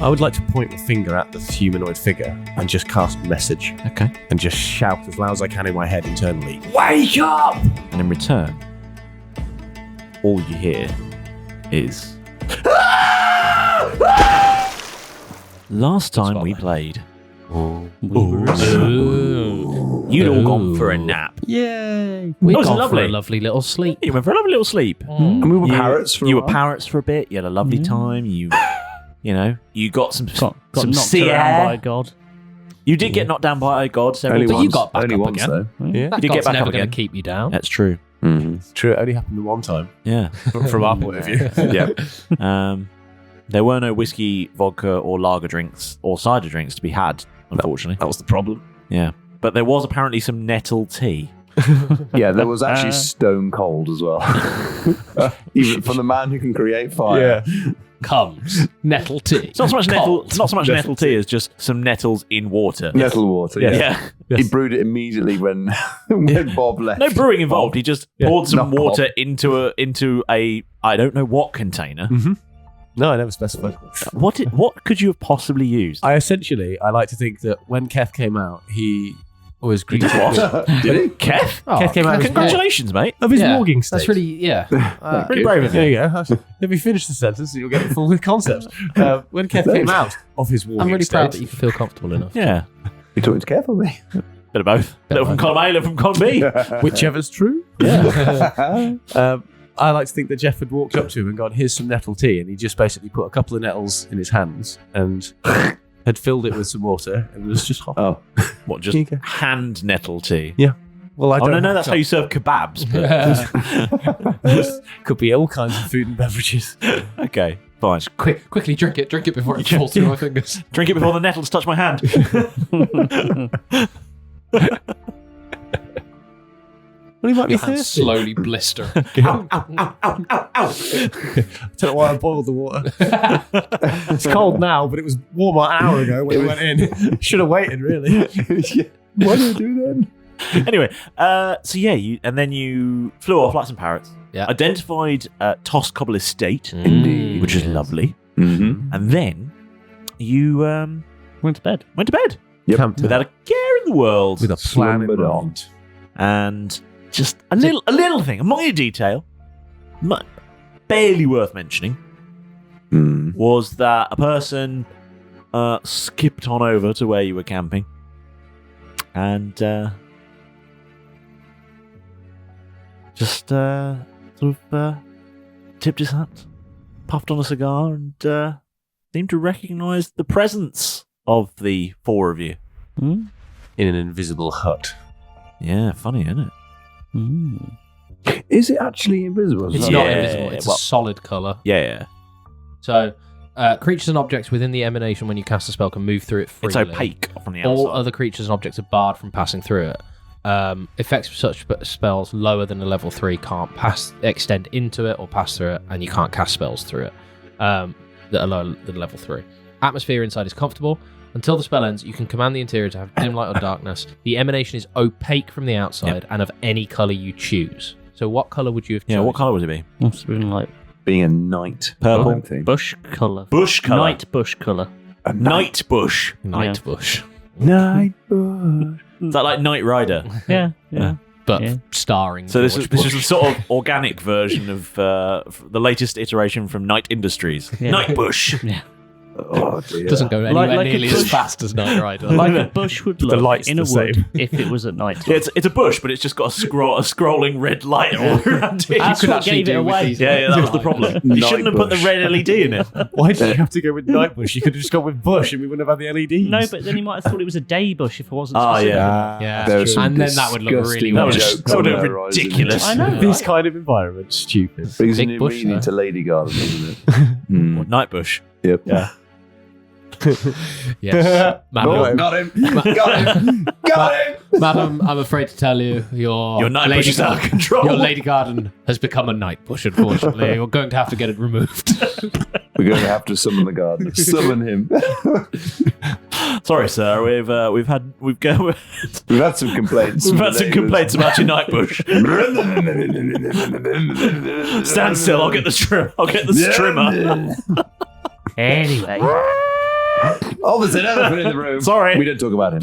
I would like to point the finger at the humanoid figure and just cast message. Okay. And just shout as loud as I can in my head internally, "Wake up!" And in return, all you hear is... Last time we played, you'd all gone for a nap. Yay! We've was gone lovely. for a lovely little sleep. You went for a lovely little sleep. And we were parrots for a You were while. parrots for a bit. You had a lovely time. You know, you got some Got some knocked sea around air. by God. You did get knocked down by a god several Only times. But you once. got back Only up once, again. though. Yeah. That You did get god's back never up going again. to keep you down. That's true. It's true, it only happened the one time. Yeah. From our point of view. Yeah. There were no whiskey, vodka, or lager drinks or cider drinks to be had, unfortunately. That was the problem. Yeah. But there was apparently some nettle tea. Yeah, there was actually stone cold as well. Even from the man who can create fire. Comes nettle tea. It's not so much nettle tea as just some nettles in water. Nettle water, Yeah. He brewed it immediately when Bob left. No brewing involved. He just poured some Not water into a I don't know what container. No, I never specified. What could you have possibly used? I like to think that when Keth came out, he was greeted with... Did he? Keth? Keth came out Congratulations, mate. of his Yeah, walking state. That's really, Pretty brave of There you. you go. Let me finish the sentence and you'll get the full concept. When Keth came out of his walking I'm really state... proud that you feel comfortable enough. Yeah. You talking to Keth or me? Bit of both. Little from column A, little from column B. Whichever's true. Yeah. I like to think that Jeff had walked up to him and gone, "Here's some nettle tea," and he just basically put a couple of nettles in his hands and had filled it with some water and was just hot. Oh. What, just hand nettle tea? Yeah. Well, I Oh, don't no, that's how you serve kebabs. But could be all kinds of food and beverages. okay, fine. Quickly drink it before it falls through my fingers. Drink it before the nettles touch my hand. Well, he might be Your hands thirsty. slowly blister. I don't know why I boiled the water. It's cold now, but it was warmer an hour ago when we went in. Should have waited, really. What do you do then? Anyway, so yeah, you flew off like some parrots. Yeah. Identified Tosscobble Estate, Indeed. which is lovely, Mm-hmm. and then you Went to bed. went to bed Camped without a care in the world, with a plan in Slumbered on. mind. and just a little thing, a minor detail, barely worth mentioning, was that a person skipped on over to where you were camping and just sort of tipped his hat, puffed on a cigar, and seemed to recognise the presence of the four of you. In an invisible hut. Yeah, funny, isn't it? Is it actually invisible? It's Yeah, not invisible. It's well- a solid colour. Yeah. So, creatures and objects within the emanation when you cast a spell can move through it freely. It's opaque from the outside. All other creatures and objects are barred from passing through it. Effects of such spells lower than a level 3 can't extend into it or pass through it, and you can't cast spells through it that are lower than level 3. Atmosphere inside is comfortable. Until the spell ends, you can command the interior to have dim light or darkness. The emanation is opaque from the outside and of any colour you choose. So what colour would you have chosen? Yeah, what colour would it be? Must have been like Being a knight. Purple. I think. bush colour. Bush colour. Night bush colour. A Night bush. Night bush. Night bush. Is that like Knight Rider? Yeah. But Yeah. starring So this George is Bush. a sort of organic version of the latest iteration from Knight Industries. Yeah. Night bush. Oh, dear. Doesn't go anywhere like a nearly as bush. fast as Knight Rider. Like a bush would The look light's in a the wood same. if it was at night. Yeah, it's a bush, but it's just got a scrolling red light all around it. That's could what actually gave it do with away. these Yeah, that was the problem. You Night shouldn't have put the bush. red LED in it. Why did you have to go with Nightbush? You could have just gone with Bush and we wouldn't have had the LEDs. No, but then you might have thought it was a day bush if it wasn't Oh, specific. yeah. Yeah, There that's are true. some And then that would look really disgusting That weird. was jokes so on the horizon. ridiculous. I know. This right? kind of environment, stupid. Brings Big a new bush, meaning though. to Lady Garden, doesn't it? What, Night bush? Yep. Yeah. Yes. Madam, Got him. Got him. Got him. Madam, I'm afraid to tell you, your Night Lady bush is out of control. Your Lady Garden has become a night bush, unfortunately. You're going to have to get it removed. We're going to have to summon the gardener. Summon him. Sorry, sir. We've had some complaints. We've had some complaints about your night bush. Stand still. I'll get the trimmer. Anyway, Oh, there's an elephant in the room. Sorry. We don't talk about him.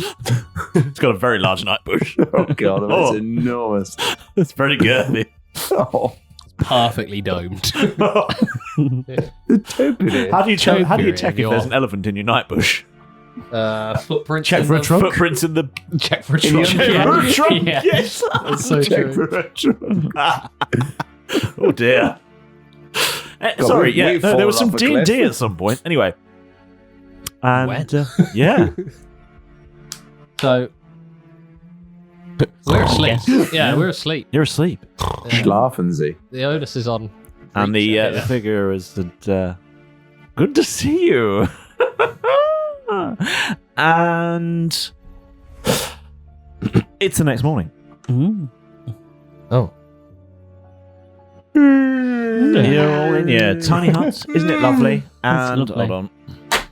It's got a very large night bush. Oh, God. That's enormous. It's very girthy. Oh, Perfectly domed. the topiary. How do you check if Your- there's an elephant in your night bush? Footprints. Check in for a the- trunk. Footprints in the Check for a the trunk. Check for a trunk. Yeah. Yes. That's so Check true. for a trunk. Oh dear. Sorry, we've there fallen was some off a D&D cliff. at some point. Anyway. And, When? yeah. So we're asleep. Yeah, we're asleep. You're asleep. Schlafen Sie. The onus is on. And the Creature, yeah. figure is that, good to see you. And it's the next morning. Mm. Oh, You're all in your tiny huts. Isn't it lovely? And lovely. hold on.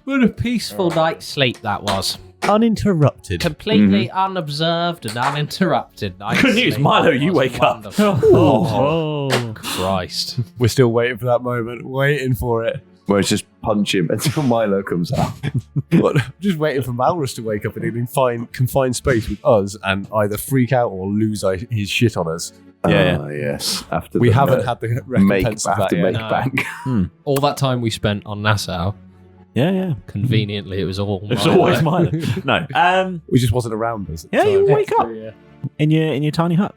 what a peaceful night's sleep that was. Uninterrupted. Completely unobserved and uninterrupted. Night's Good news, sleep. Milo, It you was wake up. wonderful. Oh. Christ. We're still waiting for that moment. Waiting for it. Where it's just punch him until Milo comes out. What? Just waiting for Malrus to wake up and in confined space with us and either freak out or lose his shit on us. Yeah, Ah, yes. After We the, haven't had the make recompense of that after yet. make No. back. All that time we spent on Nassau, Yeah. conveniently, it was all. It's Milo. always Milo. No. We just wasn't around us. at the Yeah, you time. wake up in your tiny hut.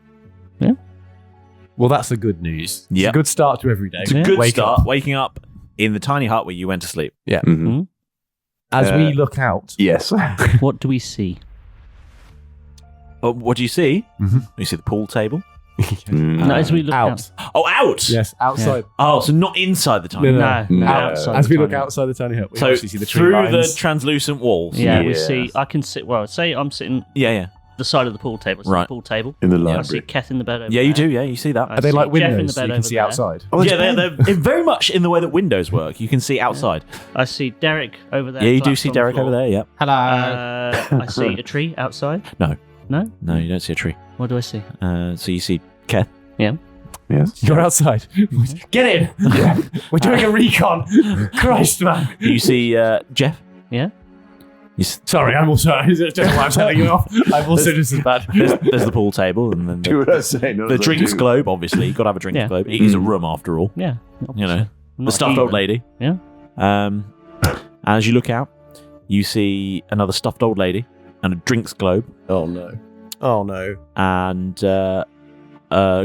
Well, that's the good news. It's Yep. a good start to every day. It's a good Wake start. up. Waking up in the tiny hut where you went to sleep. Mhm. As we look out, Yes. What do we see? What do you see? Mhm. You see the pool table. No, as we look out. Oh, out. Yes, outside. Oh, so not inside the tiny No, hut. No, No. outside. As the we look tiny- outside the tiny hut, we So obviously see the tree through lines. the translucent walls. Yeah, we Yes. see. I can sit. Well, say I'm sitting Yeah. the side of the pool table. I see Right. the pool table. In the I see library. Keth in the bed over Yeah, you there. do. Yeah, you see that. I Are they see like Jeff in the windows so bed you can over see there. outside? Yeah, they're very much in the way that windows work. You can see outside. I see Derek over there. Yeah, you do collapsed see on the Derek floor. over there. Yeah. Hello. I see a tree outside. No. No? No, you don't see a tree. What do I see? So you see Keth. Yes. You're outside. Get in. Yeah. We're doing a recon. Christ, man. You see Jeff. Yeah? Sorry, I'm also just why I'm telling you off. I'm also just as bad. There's the pool table and then Do what I say. not the as I drinks do. globe. Obviously, you've got to have a drinks Yeah. globe. It is a room after all. Yeah. You know, I'm the not stuffed heathen. old lady. Yeah. As you look out, you see another stuffed old lady and a drinks globe Oh no. Oh no. and a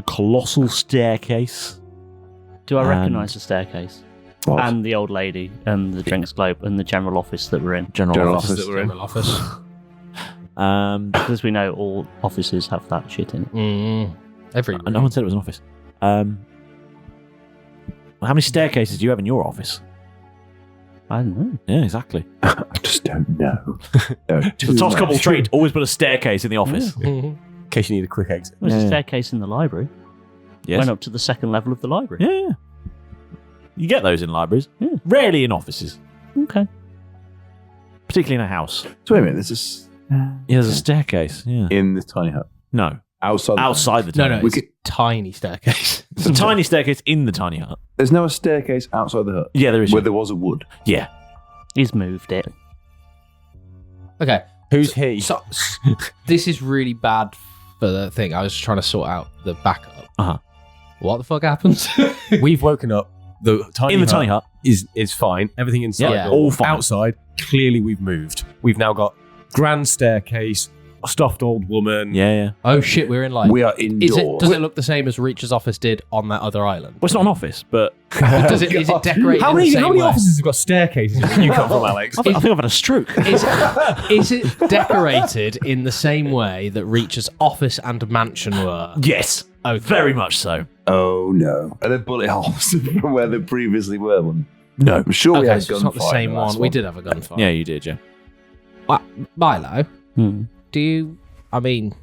colossal staircase. Do I And- recognise the staircase? What? And the old lady and the drinks globe and the general office that we're in? General, General office. office. that we're in. General office. Because we know all offices have that shit in it. Every. No one said it was an office. How many staircases do you have in your office? I don't know. Yeah, exactly. I just don't know. The Tosscobble trait, always put a staircase in the office. In case you need a quick exit. There's a Yeah. staircase in the library. Yes. Went up to the second level of the library. Yeah. You get those in libraries. Yeah. Rarely in offices, Okay. particularly in a house. So wait a minute. This is Yeah, there's a staircase. Yeah. in the tiny hut. No. Outside. Outside the No, tiny no, hut. We it's could- a tiny staircase. It's a tiny staircase in the tiny hut. There's no staircase outside the hut. Yeah, there is. Where there was a wood. Yeah. He's moved it. Okay, Who's he? so this is really bad for the thing. I was trying to sort out the backup. Uh-huh. What the fuck happens? We've woken up. The tiny In the hut tiny hut. is fine. Everything inside, Yeah. All fine. outside. Clearly, we've moved. We've now got grand staircase, a stuffed old woman. Yeah. Oh shit, we're in like. We are Is indoors. it? Does it look the same as Reacher's office did on that other island? Well, it's not an office, but Is it decorated How in many the same way? offices have got staircases? Where you come from, Alex? I think I've had a stroke. Is it decorated in the same way that Reacher's office and mansion were? Yes. Okay. Very much so. Oh no! Are there bullet holes from where there previously were one? No. I'm sure we Okay, had so it's not the gunfire in same last one. We did have a gunfight. Yeah, you did, yeah. Milo, Hmm. do you? I mean,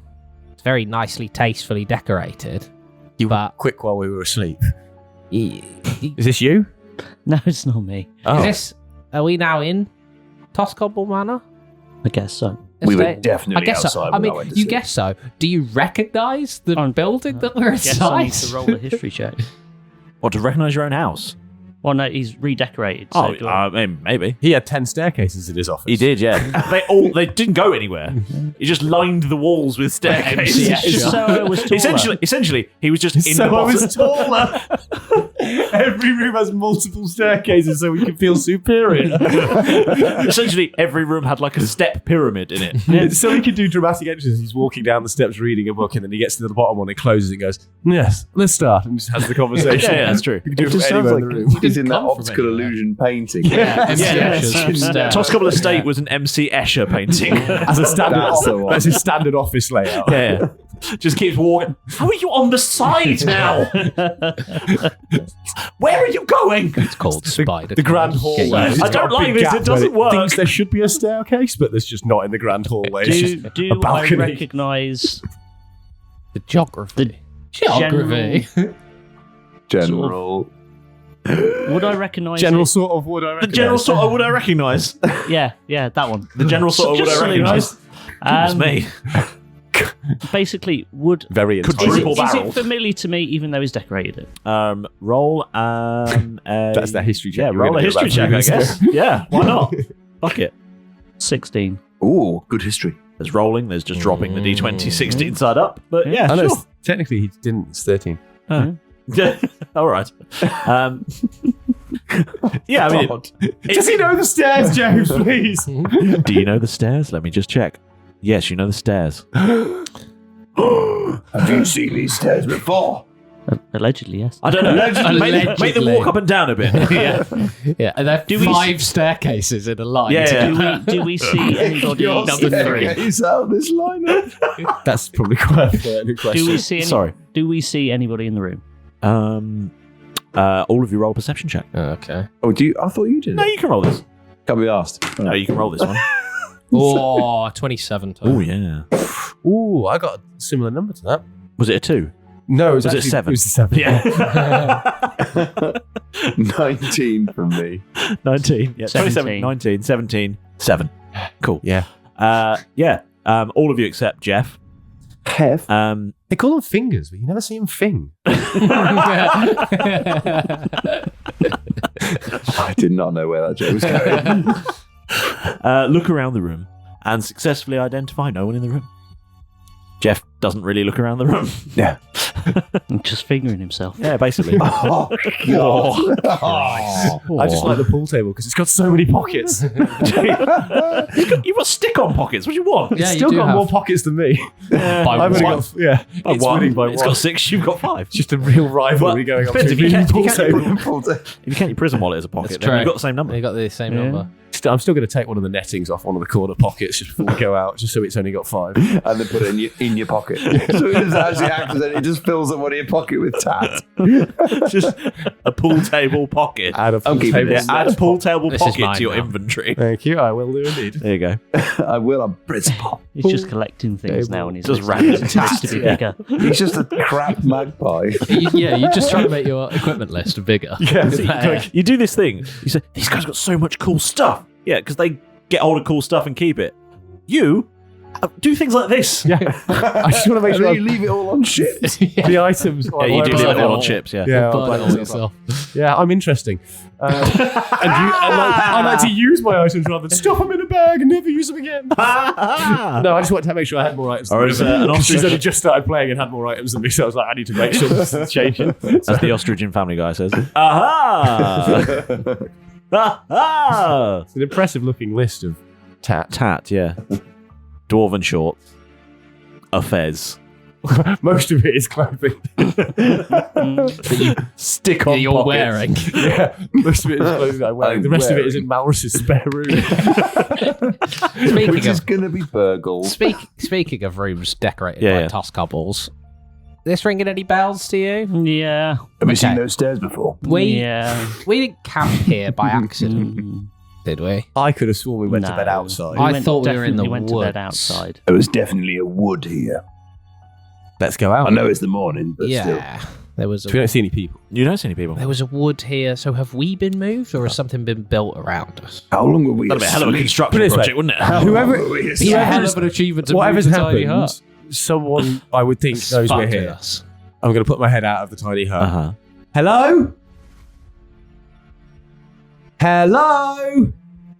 it's very nicely, tastefully decorated. You But- were quick while we were asleep. Is Is this you? No, it's not me. Oh. this? Are we now in Tosscobble Manor? I guess so. We were Estate? definitely I guess outside so. I when mean, I went to you sleep. guess so. Do you recognise the I'm- building that we're Guess I need inside? to roll a history check. What, to recognise your own house? Well, no, he's redecorated. So Maybe. He had 10 staircases in his office. He did, yeah. They didn't go anywhere. He just lined the walls with staircases. So I was taller. Essentially, he was just in So the I bottom. was taller. Every room has multiple staircases so we can feel superior. Essentially, every room had like a step pyramid in it. So he can do dramatic entrances. He's walking down the steps reading a book, and then he gets to the bottom one, it closes and goes, "Yes, let's start," and just has the conversation. Yeah, that's true. You can do It it just from sounds anywhere like in the room. he's in that come from optical anywhere. illusion painting. Tosscobble Estate was an MC Escher painting. As a standard, That's the one. that's his standard office layout. Yeah. Just keeps walking. How are you on the side now? Where are you going? It's called Spider. The grand hallway. Get I don't like this. It doesn't work. Thinks there should be a staircase, but there's just not in the grand hallway. It's just Do a I balcony. recognise the geography. Geography. General. Would I recognise General it? sort of would I The recognise? general sort of would I recognise? Yeah, that one. The general sort of would Just I recognise? Goodness me. Basically, would Very Could enticing. triple is it barreled. familiar to me even though he's decorated it? Roll That's the history check. Yeah, you were roll a gonna do history check, about I guess. Yeah, why not? Fuck it. 16. Ooh, good history. There's rolling, there's just dropping the D20 16 side up. But yeah, I know, sure. technically he didn't. It's 13. All right. Yeah, I mean, Does he know the stairs, James, please? do you know the stairs? Let me just check. Yes, you know the stairs. Have you seen these stairs before? Allegedly, yes. I don't know. Make them Allegedly. walk up and down a bit. Yeah, and there Do are we- 5 staircases in a line. Yeah. Do we see anybody Number in the room? He's out this lineup. That's probably quite a pertinent question. Do we see Sorry. Do we see anybody in the room? All of you roll a perception check. Okay. Oh, do you? I thought you did. No, you can roll this. Can't be asked. No, you can roll this one. Oh, 27 total. Oh, yeah. Ooh, I got a similar number to that. Was it a 2? No, it was, Was it actually, 7? It was a 7. Yeah. 19 from me. 19. Yeah, 27, 17. 19, 17, 7. Cool. Yeah. All of you except Jeff. Keth. They call them fingers, but you never see them fing. I did not know where that joke was going. Look around the room and successfully identify no one in the room. Jeff doesn't really look around the room. Yeah. Just fingering himself. Yeah, basically. Oh, God. I just like the pool table because it's got so many pockets. You've got stick-on pockets. What do you want? Yeah, It's you still do got have- more pockets than me. By I've only one. got, it's winning by It's one. got 6, you've got 5. Just a real rivalry Well, going on depends between if you pool can't- table. If you count your prison wallet as a pocket, That's then true. you've got the same number. You got the same Yeah. number. I'm still going to take one of the nettings off one of the corner pockets just before we go out, just so it's only got 5. And then put it in your pocket. So it doesn't actually accident. It just fills up one of your pocket with tat. Just a pool table pocket. Add a pool keeping table. this. Add a pool table This is pocket mine to your now. inventory. Thank you. I will do indeed. There you go. I will on principle. He's just collecting things now, and he's Just listing random his list to be bigger. He's just a crap magpie. You're just trying to make your equipment list bigger. You do this thing. You say, these guys got so much cool stuff. Yeah, because they get hold of cool stuff and keep it. You do things like this. Yeah. I just want to make And sure then you leave it all on shit. the items. Yeah, you do leave it all on chips, yeah. Yeah, Burn I'll it black all myself yourself. up. Yeah, I'm interesting. I like to use my items rather than stuff them in a bag and never use them again. No, I just wanted to make sure I had more items. Or is, an Because she's ostrich- only just started playing and had more items than me, so I was like, I need to make sure this is changing. As the ostrich in Family Guy says. Aha! Aha! It's an impressive looking list of tat. Tat, yeah. Dwarven shorts. A fez. Most of it is clothing. Stick That on you're pockets. wearing. Yeah, most of it is clothing that I'm wearing. The rest of it is in Malrus's spare room. Speaking Which is of, going to be burgled. speaking of rooms decorated Yeah, by yeah. Tosscobbles, this ringing any bells to you? Yeah. Have you seen Okay. those stairs before? We Yeah. didn't camp here by accident, Mm. did we? I could have sworn we went to No. bed outside. I thought we were in the definitely went to bed woods. outside. There was definitely a wood here. Let's go out. I know it's the morning, but still. Yeah, there was So we a don't see any people. You don't see any people. there was a wood here. So have we been moved, or has something been built around us? How long were we That'd be a hell of a asleep? construction Put it this project, way. wouldn't it? Whoever- Were we Yeah, asleep? hell of an achievement to Whatever's move a tiny happened, hut. someone I would think knows we're Spotted here. us. I'm going to put my head out of the tiny hut. Uh-huh. Hello? Hello?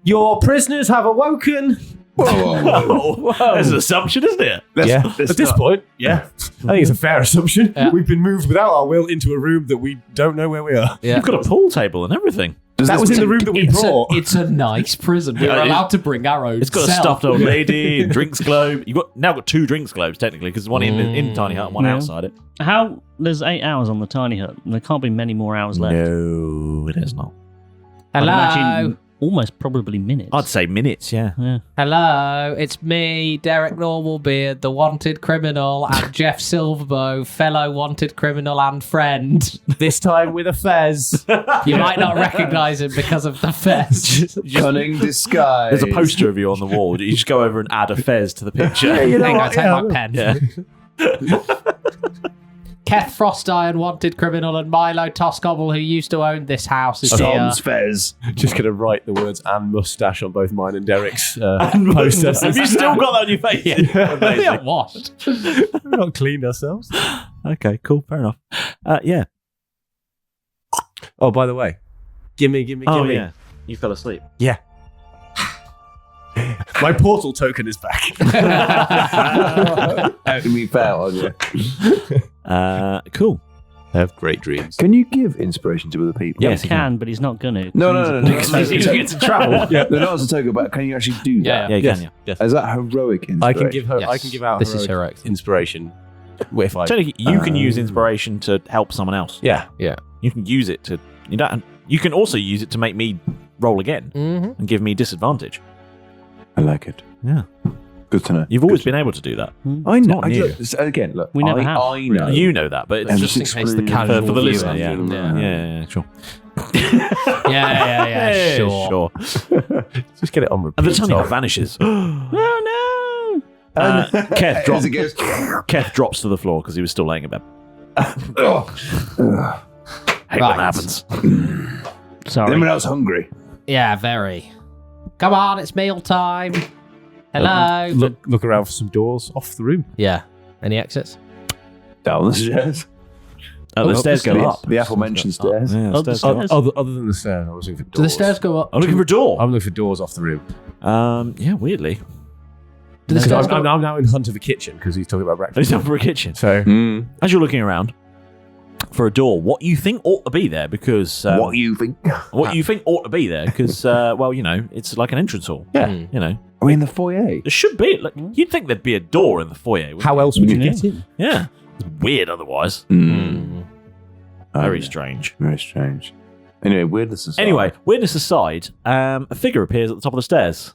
Your prisoners have awoken. Whoa. That's an assumption, isn't it? At this point, I think it's a fair assumption. Yeah. We've been moved without our will into a room that we don't know where we are. Yeah. We've got a pool table and everything. That was in the room that we brought. It's a nice prison. We're allowed to bring our own. It's got a stuffed old lady, and drinks globe. You've now got 2 drinks globes, technically, because there's one in Tiny Hut and one outside it. There's 8 hours on the Tiny Hut. There can't be many more hours left. No, it is not. Hello? I'd imagine almost probably minutes. I'd say minutes, yeah. Hello, it's me, Derek Normalbeard, the wanted criminal, and Jeff Silverbow, fellow wanted criminal and friend. This time with a fez. You might not recognise him because of the fez. Cunning disguise. There's a poster of you on the wall. You just go over and add a fez to the picture. I take my pen. Yeah. Keth Frosteye, wanted criminal, and Milo Tosscobble, who used to own this house, is here. Tom's fez. Just going to write the words and mustache on both mine and Derek's posters. Have you still got that on your face? We haven't washed. We've not cleaned ourselves. Okay, cool. Fair enough. Yeah. Oh, by the way, gimme. Yeah. You fell asleep. Yeah. My portal token is back. How can we fail on you? Cool. I have great dreams. Can you give inspiration to other people? Yes, he can, but he's not going to. No. He's going to travel. No, not as a token, but can you actually do that? Yeah, you can. Yes. Is that heroic inspiration? I can give her. Yes. I can give out. This is heroic inspiration. If I. Technically, you can use inspiration to help someone else. Yeah. You can use it to. You can also use it to make me roll again and give me disadvantage. I like it. Yeah. Good to know. You've always been able to do that. I know. not new. Look. We never have. I know. You know that, but it's And just in case the casual for the viewer. listener. Yeah, sure. Sure. Just get it on repeat. And the tiny hut vanishes. Oh Keth As it goes. Keth drops to the floor because he was still laying in bed. Hate when that happens. no! Sorry. Anyone else hungry? Yeah, very. Come on, it's meal time. Hello. Look around for some doors off the room. Yeah. Any exits? Down the stairs. The stairs go up. The aforementioned stairs. Yeah, Oh, the stairs. stairs. Other than the stairs, I was looking for doors. Do the stairs go up? I'm looking for a door. I'm looking for doors off the room. Yeah, weirdly. Do the stairs I'm go up? now in hunt of a kitchen because he's talking about breakfast. He's down for a kitchen. So As you're looking around for a door, what you think ought to be there because What you think? what you think ought to be there because well, it's like an entrance hall. Yeah. Are we in the foyer? There should be. Like, you'd think there'd be a door in the foyer. wouldn't how else would you Yeah. get in? Yeah. It's weird otherwise. Very strange. Very strange. Anyway, weirdness aside. Anyway, weirdness aside, a figure appears at the top of the stairs.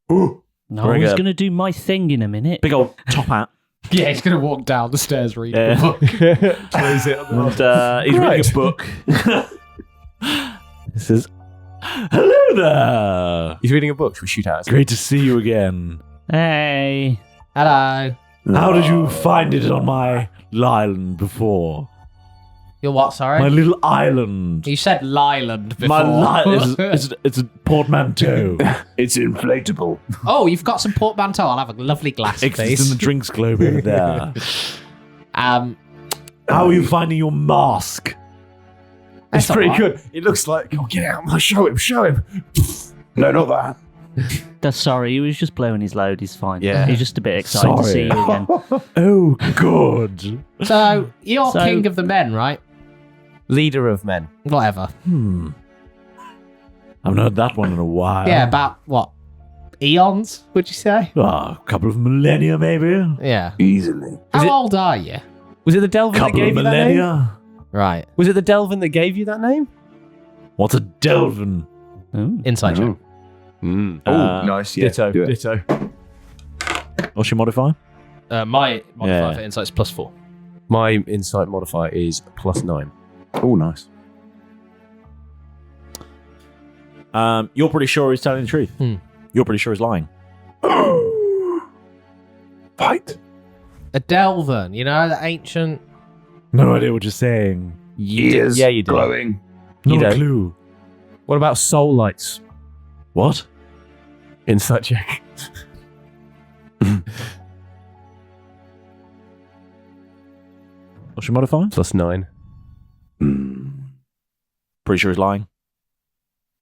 No, Very he's good. going to do my thing in a minute. Big old top hat. Yeah, he's going to walk down the stairs reading Yeah. the book. Close it. And he's reading a book. He says, "Hello there. He's reading a book. Should we shoot at it? Great to see you again. Hey. Hello. How did you find it on my island before? You're what, sorry? My little island. You said Lyland before. My it's a portmanteau. It's inflatable. Oh, you've got some portmanteau. I'll have a lovely glass, It's please. in the drinks globe over there. Um, How are you finding your mask? It's That's pretty all good. It looks like. Oh, get out! Show him. No, not that. That's sorry, he was just blowing his load. He's fine. Yeah. He's just a bit excited to see you again. Oh, good. so, you're So- king of the men, right? Leader of men. Whatever. I've not heard that one in a while. Yeah, about, what, eons, would you say? A couple of millennia, maybe. Yeah. Easily. How old are you? Was it the Delvin that Couple of gave you that name? millennia. Right. Was it the Delvin that gave you that name? What's a delvin? Ooh. Inside joke. Oh, nice. Yeah. Ditto. Do it. Ditto. What's your modifier? My modifier Yeah. for insight is +4. My insight modifier is +9. Oh, nice. You're pretty sure he's telling the truth. Hmm. You're pretty sure he's lying. Fight. A Delvin, you know, the ancient... No idea what you're saying. Ears Yeah, you do. glowing. No You don't. clue. What about soul lights? What? Insight check. What's your modifier? +9. Pretty sure he's lying.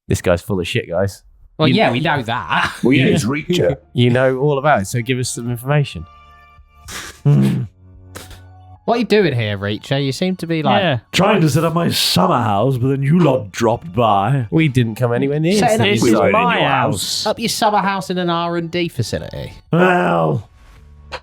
This guy's full of shit, guys. Well, yeah, we know that. Well, yeah, it's Reacher. You know all about it, so give us some information. What are you doing here, Reacher? You seem to be like... Yeah. Trying to set up my summer house, but then you lot dropped by. We didn't come anywhere near. Setting up This your is summer- my house. Up your summer house in an R&D facility. Well,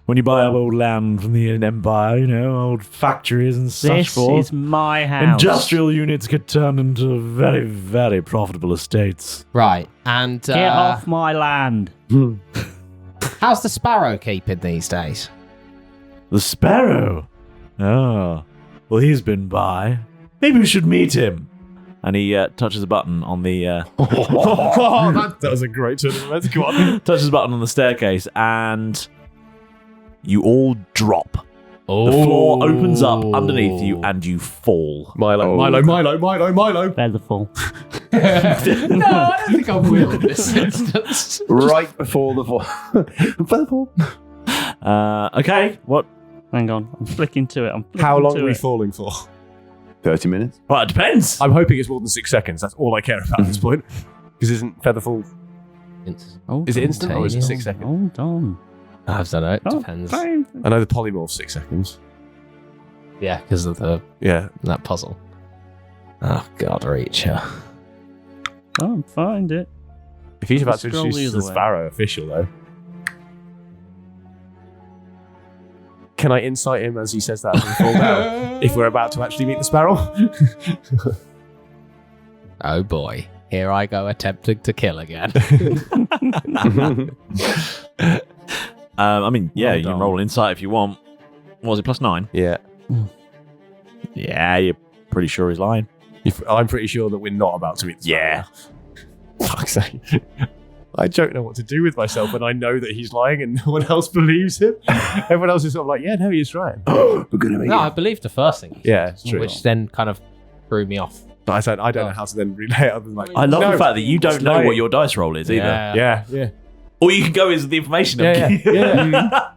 when you buy up old land from the Empire, you know, old factories and such This forth, is my house. industrial units get turned into very, very profitable estates. Right, and... Get off my land. How's the sparrow keeping these days? The Sparrow. Oh, well, he's been by. Maybe we should meet him. And he touches a button on the... that was a great turn of events. Come on. touches a button on the staircase, and you all drop. Oh. The floor opens up underneath you, and you fall. Milo. Featherful. No, I don't think I will in this instance. Right before the fall. Okay, what? Hang on, I'm flicking to it. How long to are we it. falling for? 30 minutes. Well, it depends. I'm hoping it's more than 6 seconds. That's all I care about at this point. Because isn't Featherfall... Hold Is it on. instant or is it 6 seconds? Hold on. I don't know, it Oh, depends. fine. I know the polymorph's 6 seconds. Yeah, because of Yeah. that puzzle. Oh, God, Reacher. I'll find it. If he's about to Scroll introduce the the other way. Sparrow official, though. Can I insight him as he says that as we fall down? If we're about to actually meet the Sparrow? Oh, boy. Here I go attempting to kill again. I mean, yeah, Well you can done. roll an insight if you want. What was it, +9? Yeah. Yeah, you're pretty sure he's lying. I'm pretty sure that we're not about to meet the Sparrow. Yeah. Fuck's sake. I don't know what to do with myself when I know that he's lying and no one else believes him. Everyone else is sort of like, yeah, no, he's right. We're going to meet No, I believed the first thing, Yeah, it's true. which then kind of threw me off. But I don't know how to then relay it other than like, I love no, the fact that you don't know lying. what your dice roll is either. Yeah. All you can go is the information. Yeah, yeah.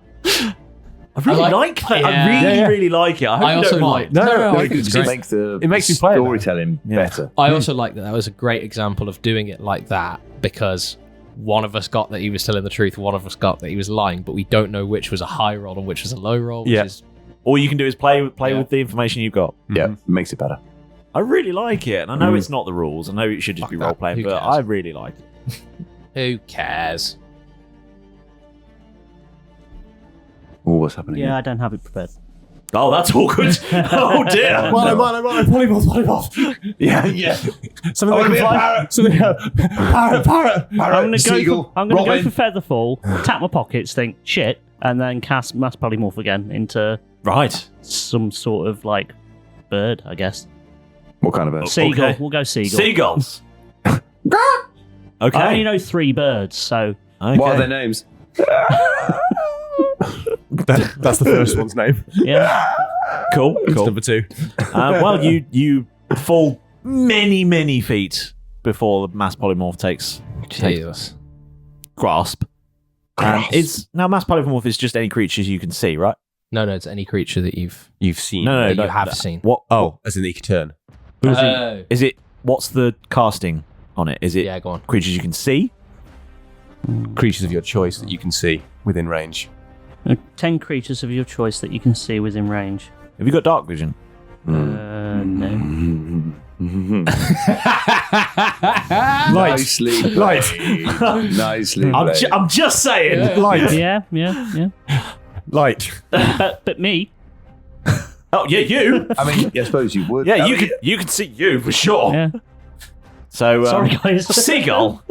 I really I like that. yeah. I really, Yeah. really like it. I hope I you also don't like... mind. No, it it's just great. makes the It makes me play it storytelling better. I also like that was a great example of doing it like that because one of us got that he was telling the truth, one of us got that he was lying, but we don't know which was a high roll and which was a low roll. Which Yeah. is, All you can do is play Yeah. with the information you've got. Yeah, it makes it better. I really like it, and I know it's not the rules. I know it should just Fuck be that. role playing, Who but cares? I really like it. who cares? Oh, what's happening? Yeah, I don't have it prepared. Oh, that's awkward. Oh dear. Milo, polymorph. Yeah. Something I that wanna be can a fly. Something parrot. I'm going to Seagull, go Robin. for Featherfall, tap my pockets, think, shit, and then cast Mass Polymorph again into Right. some sort of, like, bird, I guess. What kind of bird? Seagull. Okay. We'll go seagull. Seagulls. I only Okay. know 3 birds, so... Okay. What are their names? That's the first one's name. Yeah. Cool. It's Cool. number 2. Well, you fall many feet before the mass polymorph takes Jesus. grasp. Now mass polymorph is just any creatures you can see, right? No, it's any creature that you've seen. No, that you have seen. What? Oh, as in the turn. Is it? What's the casting on it? Is it Yeah, go on. creatures you can see? Creatures of your choice that you can see within range. 10 creatures of your choice that you can see within range. Have you got dark vision? No. Nicely played. Nicely played. I'm just saying. Light. Yeah. Light. But me. Oh yeah, you. I mean, I suppose you would. Yeah, I you mean, can see you for sure. Yeah. So Sorry, guys. Seagull,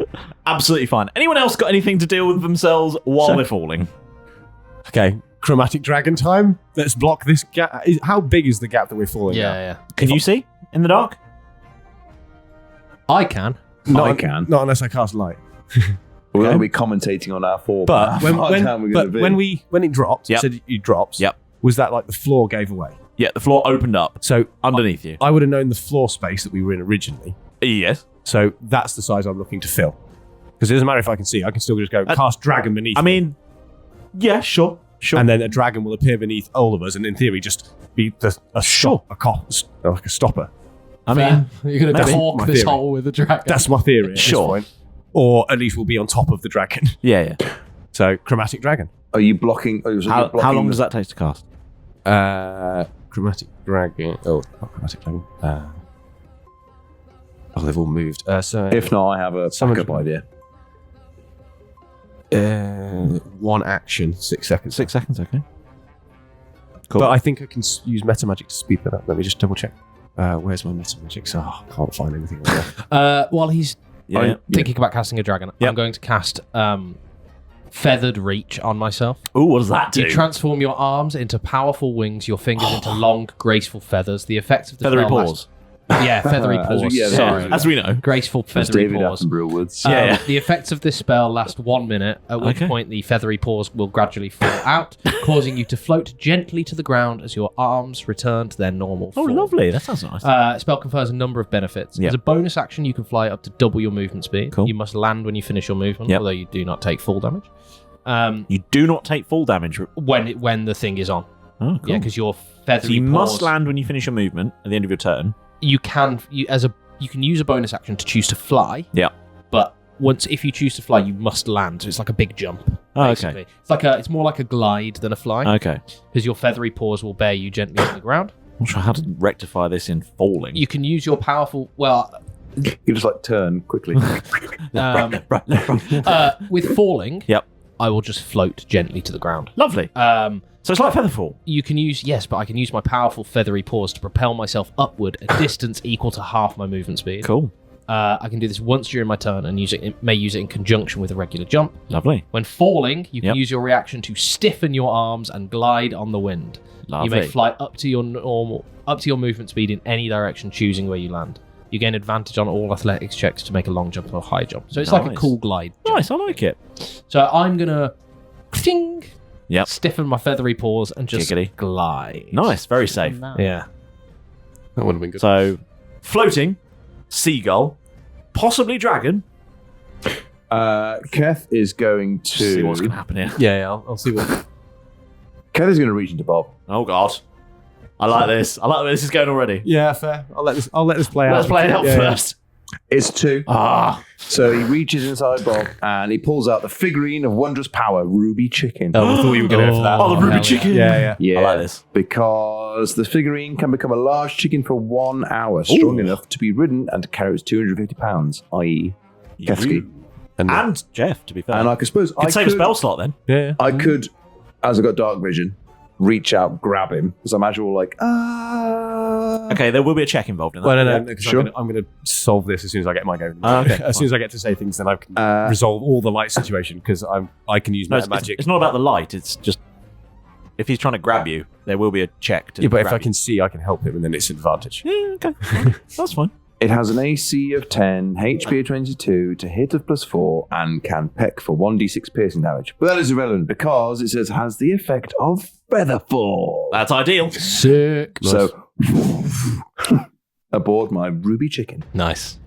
absolutely fine. Anyone else got anything to deal with themselves while they're falling? Okay. Chromatic dragon time. Let's block this gap. How big is the gap that we're falling down? Yeah. Can you see in the dark? I can. I can. Not unless I cast light. We're going to be commentating on our fall. But how far down we're going to be. when it dropped, Yep. you said it drops. Yep. Was that like the floor gave away? Yeah, the floor opened up So underneath you. I would have known the floor space that we were in originally. Yes. So that's the size I'm looking to fill. Because it doesn't matter if I can see. I can still just go cast dragon beneath. I mean, yeah, sure. and then a dragon will appear beneath all of us, and in theory, just be like a stopper. I mean, you're going to that's talk my this theory. hole with a dragon. That's my theory. At Sure. This point. Or at least we'll be on top of the dragon. yeah. So chromatic dragon. Are you blocking? How long does that take to cast? Chromatic dragon. Oh, not chromatic dragon. They've all moved. So If not, I have a backup idea. one action, 6 seconds. 6 seconds, okay. Cool. But I think I can use meta magic to speed that up. Let me just double check. Where's my meta magic? So I can't find anything right now. While he's yeah. thinking about casting a dragon, Yep. I'm going to cast Feathered Reach on myself. Ooh, what does that do? You transform your arms into powerful wings, your fingers into long, graceful feathers. The effects of the Feathery spell paws. Yeah, feathery paws. Sorry. As we know. Graceful As feathery David paws. Attenborough would. Yeah. The effects of this spell last 1 minute, at which Okay. point the feathery paws will gradually fall out, causing you to float gently to the ground as your arms return to their normal Oh, form. lovely. That sounds nice. Spell confers a number of benefits. Yep. As a bonus action, you can fly up to double your movement speed. Cool. You must land when you finish your movement, Yep. although you do not take full damage. You do not take full damage. When the thing is on. Oh, cool. Yeah, because your feathery So you paws, must land when you finish your movement at the end of your turn. You can use a bonus action to choose to fly. Yeah. But if you choose to fly, you must land. So it's like a big jump. Oh, Basically. It's more like a glide than a fly. Okay. Because your feathery paws will bear you gently on the ground. I'm not sure how to rectify this in falling. You can use your powerful You just like turn quickly. with falling. Yep. I will just float gently to the ground. Lovely. So it's like Featherfall. You can use but I can use my powerful feathery paws to propel myself upward a distance equal to half my movement speed. Cool. I can do this once during my turn and may use it in conjunction with a regular jump. Lovely. When falling, you can Yep. use your reaction to stiffen your arms and glide on the wind. Lovely. You may fly up to your movement speed in any direction, choosing where you land. You gain advantage on all athletics checks to make a long jump or high jump. So it's like a Nice. cool glide jump. Nice, I like it. So I'm gonna Yep. stiffen my feathery paws and just Giggity. glide. Nice, very safe. Yeah. That would have been good. So, floating, seagull, possibly dragon. Keth is going to. See what's going to happen here. Yeah, I'll see what. Keth is going to reach into Bob. Oh, God. I like this. I like where this is going already. Yeah, fair. I'll let this play out. Let's play it out Yeah, yeah. first. It's 2. Ah. So he reaches inside Bob and he pulls out the figurine of wondrous power, Ruby Chicken. Oh, I thought you were going to go for that. Oh, the Oh, ruby hell chicken. Yeah. Yeah, I like this. because the figurine can become a large chicken for 1 hour, strong Ooh. enough to be ridden and carries 250 pounds, i.e. Kethski. And Jeff, to be fair. And I suppose could I save a spell slot then. yeah. I could, as I got dark vision, reach out, grab him. Because I imagine we're all like, Okay, there will be a check involved in that. Well, no, Yeah, 'cause sure. I'm going to solve this as soon as I get my go. Okay, As soon as I get to say things, then I can Uh, resolve all the light situation because I can use No, meta it's, magic. it's not about the light. It's just if he's trying to grab you, there will be a check to Yeah, but if grab I can see, I can help him, and then it's an advantage. you. Yeah, okay. That's fine. It has an AC of 10, HP of 22, to hit of +4, and can peck for 1d6 piercing damage. But that is irrelevant because it says it has the effect of Featherfall. That's ideal. Sick. So, aboard my Ruby Chicken. Nice.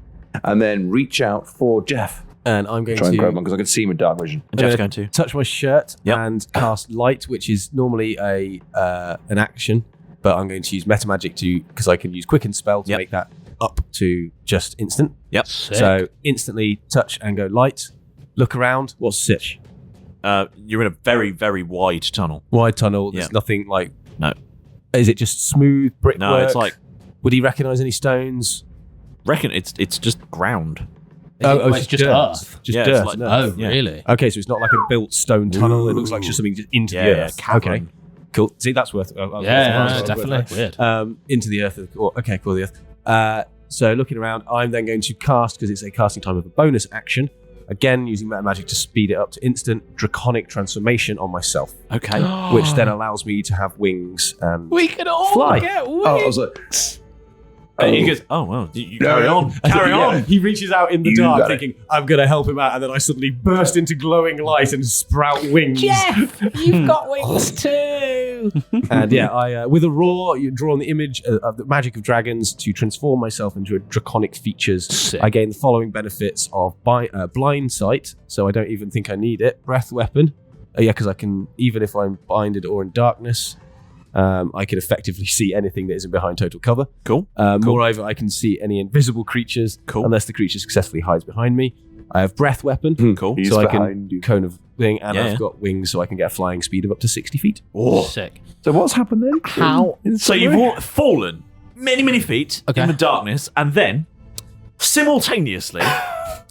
And then reach out for Jeff. And I'm going Try and grab to one because I can see him with dark vision. And Jeff's going to. touch my shirt Yep. and cast light, which is normally an action, but I'm going to use meta magic because I can use quicken spell to Yep. make that up to just instant. Yep. Sick. So instantly touch and go light. Look around. What's Sitch? You're in a very, very wide tunnel. Wide tunnel. There's Yeah. nothing like. No. Is it just smooth brickwork? No, it's like Would he recognise any stones? reckon it's just ground. It's just dirt. earth. Just Yeah, dirt. it's like- no. Oh, Yeah. really? Okay, so it's not like a built stone tunnel. It looks like just something just into the earth. cavern. Okay, cool. See, that's worth. Definitely. Weird. Into the earth. Okay, cool. The earth. So looking around, I'm then going to cast because it's a casting time of a bonus action. Again, using meta magic to speed it up to instant draconic transformation on myself, Okay. which then allows me to have wings and We can all Fly. get wings. Oh, I was like, And he goes, oh, well, you No, carry no. on. Carry Yeah, on. He reaches out in the You dark, got it. thinking, I'm going to help him out. And then I suddenly burst into glowing light and sprout wings. Jeff, you've got wings too. And yeah, I with a roar, you draw on the image of the magic of dragons to transform myself into a draconic features. Sick. I gain the following benefits of blind sight, so I don't even think I need it. Breath weapon, yeah, because I can, even if I'm blinded or in darkness, I can effectively see anything that isn't behind total cover. Cool. Moreover, I can see any invisible creatures unless the creature successfully hides behind me. I have breath weapon, Cool. He's so I behind can you. cone of wing, and Yeah, I've yeah. got wings, so I can get a flying speed of up to 60 feet. Oh. Sick. So what's happened then? How? So you've fallen many feet in the darkness, and then simultaneously,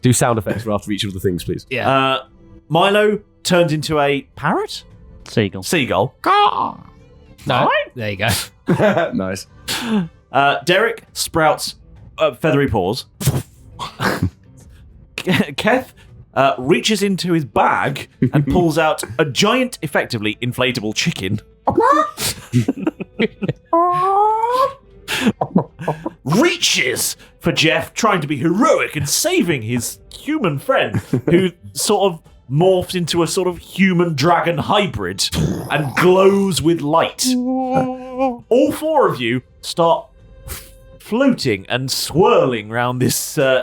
Do sound effects for after each of the things, please. Yeah. Milo turns into a parrot, Seagull. seagull. No. There you go. Nice. Derek sprouts feathery paws. Keth reaches into his bag and pulls out a giant, effectively inflatable chicken. Reaches for Jeff, trying to be heroic and saving his human friend, who sort of morphs into a sort of human dragon hybrid and glows with light. All four of you start floating and swirling around this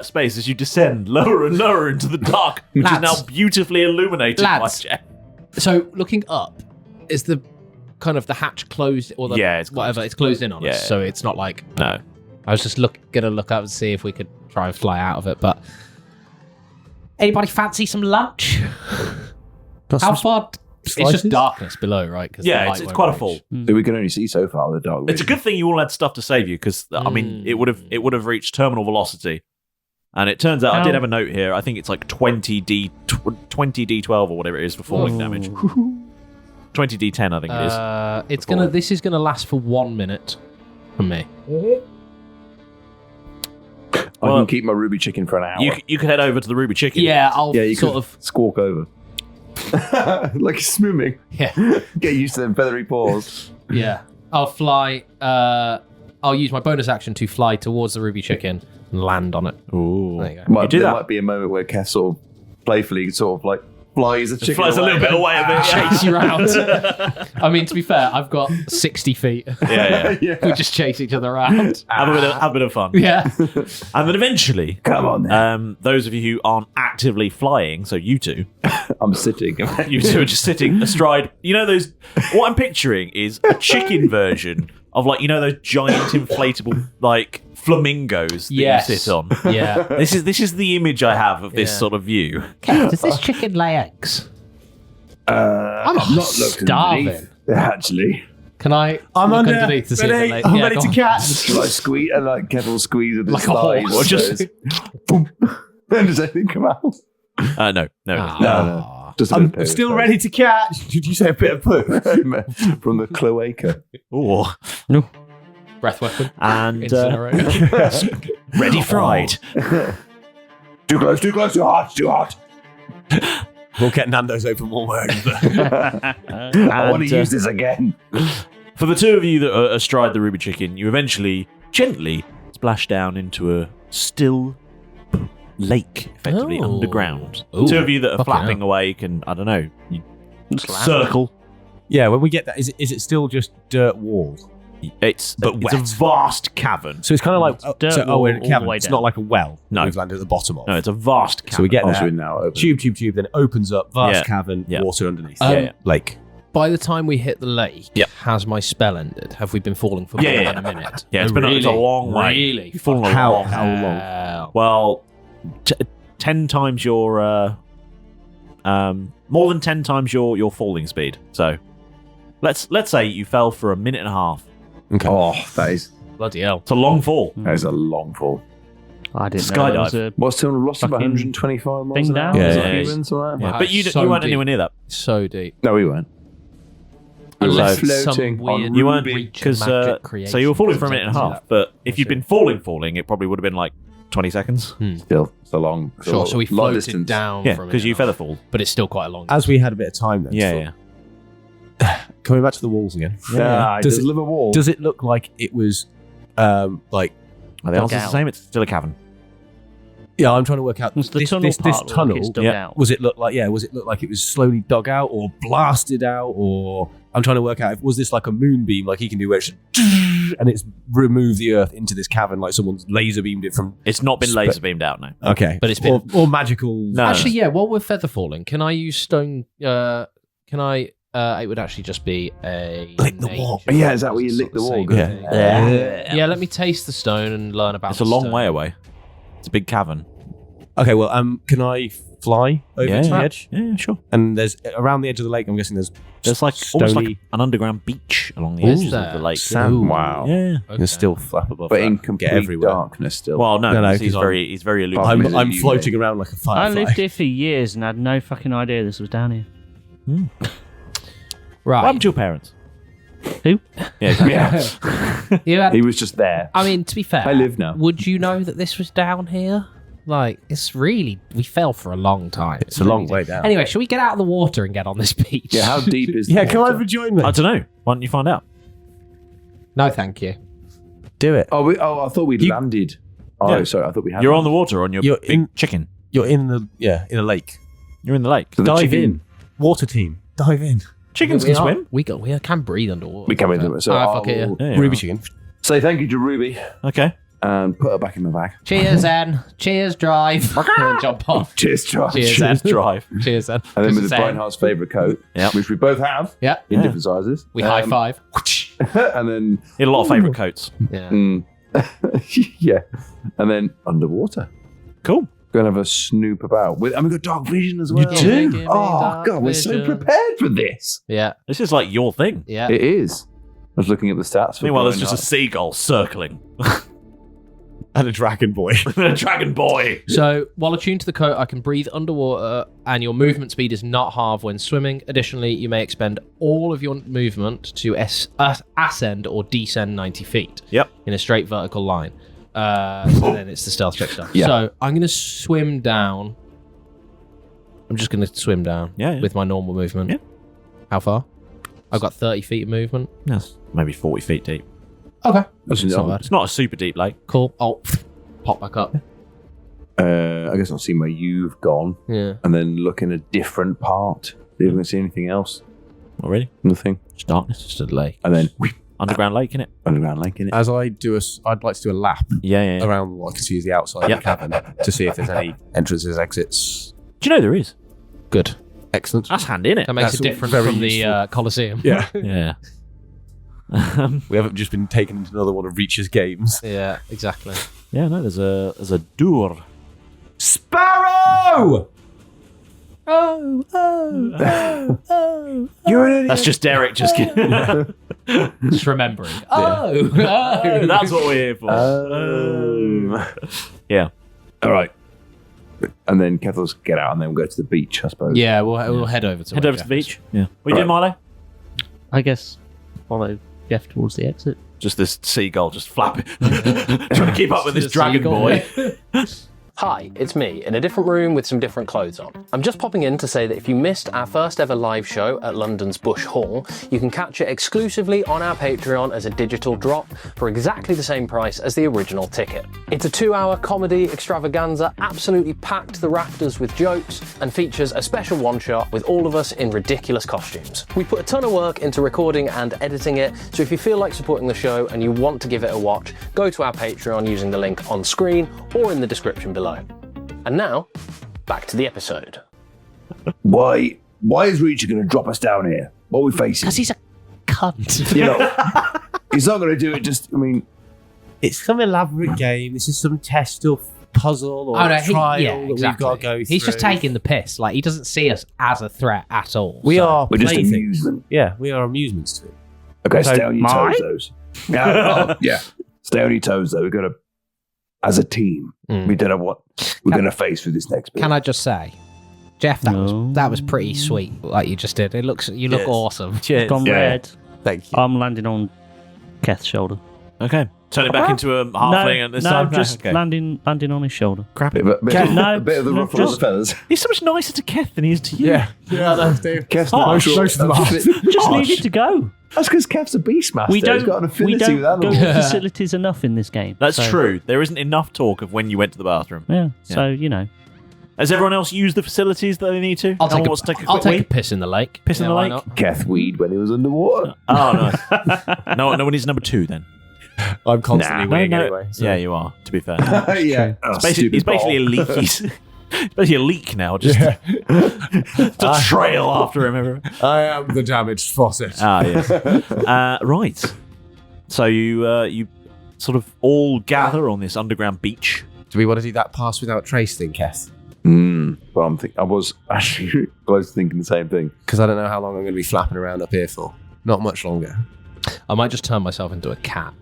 space as you descend lower and lower into the dark, which is Lads. now beautifully illuminated by Lads. Jeff. So looking up, is the kind of the hatch closed or the Yeah, it's whatever? It's closed in on Yeah. us, so it's not like No. I was just gonna look up and see if we could try and fly out of it. But anybody fancy some lunch? How far? It's just darkness below, right? 'Cause the Yeah, light it's won't quite a reach. fall. So we can only see so far with the dark. It's a good thing you all had stuff to save you, because I mean, it would have reached terminal velocity, and it turns out I did have a note here. I think it's like 20d12 or whatever it is for falling Whoa. damage. 20d10, I think it is. It's gonna. This is gonna last for 1 minute from me. I can keep my ruby chicken for an hour. You could head over to the Ruby Chicken. Yeah, I'll yeah, you sort could of. squawk over. Like swimming. Yeah, Get used to them feathery paws. yeah. I'll fly. I'll use my bonus action to fly towards the ruby chicken and land on it. Ooh. There you go. do There that. might be a moment where Keth sort of playfully sort of like flies the chicken Flies a away. little bit away a bit. Chase you around. I mean, to be fair, I've got 60 feet. Yeah. We just chase each other around. Have a bit of fun. Yeah. And then eventually, Come on then. those of you who aren't actively flying, so you two, I'm sitting. you two are just sitting astride. You know those. What I'm picturing is a chicken version of, like, you know, those giant inflatable like flamingos that Yes. you sit on. Yeah. This is the image I have of this Yeah. sort of view. Does this chicken lay eggs? I'm not looking starving. underneath, actually. Can I I'm look under. underneath to see if Ready? it lays? I'm Yeah, ready go to on. catch. Like squeeze and like Keth will squeeze with his Like a thighs. horse. Or just Boom. Does anything come out? no. Ah. Just a bit of I'm poo. still ready to catch. Did you say a bit of poo? From the cloaca. Ooh. Breath weapon. And Incinerator. ready fried. Too close, too hot, too hot. We'll get Nando's open one way. I want to use this again. For the two of you that are astride the Ruby Chicken, you eventually gently splash down into a still lake, effectively Oh. underground. Ooh, Two of you that are fucking flapping hell. away can, I don't know, you Slap. circle. Yeah, when we get that, is it still just dirt wall? It's But it's wet. a vast cavern. So it's kind of like dirt we're in wall a all cavern. the way It's down. not like a well. No. We've landed at the bottom of. No, it's a vast cavern. So we get Oh, there. so we're now open. Tube, then it opens up, vast Yeah. cavern, Yeah. water underneath. Yeah. Lake. By the time we hit the lake, Yep. has my spell ended? Have we been falling for more Yeah. than a minute? Yeah, it's Oh, been it's a really? long way. Really? You've fallen a How long long? Wow. Well, 10 times your more than 10 times your falling speed. So let's say you fell for a minute and a half. Okay. Oh, that is Bloody hell. It's a long fall. a long fall. I didn't know there was Skydive. a What's terminal velocity? About Fucking 125 miles thing an down? hour? Yeah, Is yeah, that yeah. humans or that? Yeah, Wow, but you so weren't deep. anywhere near that. So deep. No, we weren't. Unless floating some on weird You weren't reach because magic so you were falling for a creation minute and a doesn't half. do But if you'd Okay. been falling, it probably would have been like 20 seconds. Still, it's a long. that. Sure, so we long floated distance. down Yeah, for a because you minute feather and a half, fall. but it's still quite a long. As we had a bit of time then. Yeah, so- yeah. Coming back to the walls again. Yeah, Does does it- it live a wall? Does it look like it was like? Well, the answer's the out. same. It's still a cavern. Yeah, I'm trying to work out Was the this, tunnel this part tunnel. like it's dug yeah. out? Was it look like? Yeah, was it look like it was slowly dug out or blasted out, or I'm trying to work out if was this like a moonbeam like he can do where it's and it's removed the earth into this cavern like someone's laser beamed it from. It's not been laser beamed out now. Okay, But it's been- or magical. No. Actually, yeah. While we're feather falling, can I use stone? Can I It would actually just be a Lick the nature wall. Yeah, is that where you lick the sort wall? of same Good. thing. Yeah, let me taste the stone and learn about It's a the long stone. way away. It's a big cavern. Okay, well, can I fly over to the edge? Yeah, sure. And there's around the edge of the lake. I'm guessing there's like stony, almost like an underground beach along the Ooh, edges of there. the lake. sand. Ooh. Wow. Yeah. Okay. There's still flap above, But that. in Get complete everywhere. darkness still. Well, no, No, because because he's very elusive. I'm- I'm you floating mate. around like a I firefly. lived here for years and had no fucking idea this was down here. Right. What happened to your parents? Who? Yeah, exactly. Yeah. You had- He was just there. I mean, to be fair, I live now. Would you know that this was down here? Like, it's really, we fell for a long time. It's a long way down. Anyway, shall we get out of the water and get on this beach? Yeah, how deep is the Yeah, come water? over, join me. I don't know. Why don't you find out? No, thank you. Do it. Oh, I thought we'd You- landed. Oh, Yeah. sorry, I thought we had. You're on the water on your You're big in- chicken. You're in a lake. You're in the lake. So the Dive chicken- in. Water team. Dive in. Chickens we can are- swim. We can breathe underwater. We can into it. So Alright, fuck it, I'll Yeah, Ruby chicken. say thank you to Ruby Okay. and put her back in my bag. Cheers, Zen. Cheers, drive. And jump off. Cheers, Charles. Cheers, Cheers, Zen. drive. Cheers, Zen. And then with Zen. the Brian Hart's favourite coat, Yep. which we both have Yeah. in Yeah. different sizes. We high five. And then, He had a lot of favourite coats. Yeah. yeah. And then underwater. Cool. Going to have a snoop about. And we've got dark vision as well. do? Give me Oh, dark God, we're so vision. prepared for this. Yeah. This is like your thing. Yeah. It is. I was looking at the stats. For Meanwhile, there's Brian just a Hart. seagull circling. And a dragon boy. A dragon boy. So, while attuned to the coat, I can breathe underwater, and your movement speed is not halved when swimming. Additionally, you may expend all of your movement to ascend or descend 90 feet Yep. in a straight vertical line. So then it's the stealth check stuff. Yeah. So, I'm going to swim down. I'm just going to swim down Yeah. with my normal movement. Yeah. How far? I've got 30 feet of movement. Yes. Maybe 40 feet deep. Okay. That's It's not not bad. It's not a super deep lake. Cool. Oh, pop back up. I guess I'll see where you've gone Yeah. and then look in a different part. See if I can see anything else. Not really. Nothing. It's darkness. Just a lake. And then Underground lake, innit? underground lake in it. As I'd like to do a lap Yeah. around what I can see as the outside of the cavern to see if there's any entrances, exits. Do you know there is? Good. Excellent. That's handy, innit? That makes That's it different very from the useful. Colosseum. Yeah. Yeah. We haven't just been taken into another one of Reach's games. Yeah, exactly. Yeah, no, there's a door. Sparrow! You're an idiot. That's just Derek just kidding. Just remembering. Oh, That's what we're here for. Yeah. All right. And then Keth will get out and then we'll go to the beach, I suppose. yeah, we'll head over to Head where over to Jeff the is. beach. Yeah. What are you doing, Milo? I guess follow Jeff towards the exit. Just this seagull just flapping. Trying to keep up with this Just dragon seagull. boy. Hi, it's me, in a different room with some different clothes on. I'm just popping in to say that if you missed our first ever live show at London's Bush Hall, you can catch it exclusively on our Patreon as a digital drop for exactly the same price as the original ticket. It's a 2-hour comedy extravaganza, absolutely packed to the rafters with jokes, and features a special one-shot with all of us in ridiculous costumes. We put a ton of work into recording and editing it, so if you feel like supporting the show and you want to give it a watch, go to our Patreon using the link on screen or in the description below. And now, back to the episode. Why is Reacher going to drop us down here? What are we facing? Because he's a cunt. You know, he's not going to do it just, I mean, It's some elaborate game. This is some test or puzzle or trial that we've got to go through. He's just taking the piss. Like, he doesn't see us as a threat at all. We So- are we're just playthings. amusement. Yeah, we are amusements to him. Okay, So stay on your mine? toes, those. Yeah. Stay on your toes, though. We've got to, as a team, we don't know what we're going to face with this next bit. Can I just say, Jeff, that No. was pretty sweet, like you just did. You look Yes. awesome. Cheers. Gone red. Thank you. I'm landing on Keth's shoulder. Okay. Turn it back into a halfling at this time. just Okay. landing on his shoulder. Crap Bit of, No, a bit of the no, ruffle of the just- feathers. He's so much nicer to Keth than he is to you. Yeah, that's Dave. Keth's Oh, natural. most of them are. Just needed to go. That's because Keth's a beastmaster. We He's got an don't affinity with go animals. to facilities enough in this game. That's So, true. There isn't enough talk of when you went to the bathroom. Yeah. So you know, Has everyone else used the facilities that they need to? I'll No one take wants to take a I'll quick take a wee? piss in the lake. Piss in the why lake? not? Keth weed when he was underwater. Oh, no. No one needs number 2 then. I'm constantly No, weeing no. anyway. So. Yeah, you are, to be fair. Yeah. Oh, He's basically a leaky. It's basically a leak now, just to trail after him everywhere. I am the damaged faucet. Yes. Right. So you sort of all gather on this underground beach. Do we want to do that pass without trace thing, Keth? Well, I was actually close to thinking the same thing. Because I don't know how long I'm going to be flapping around up here for. Not much longer. I might just turn myself into a cat.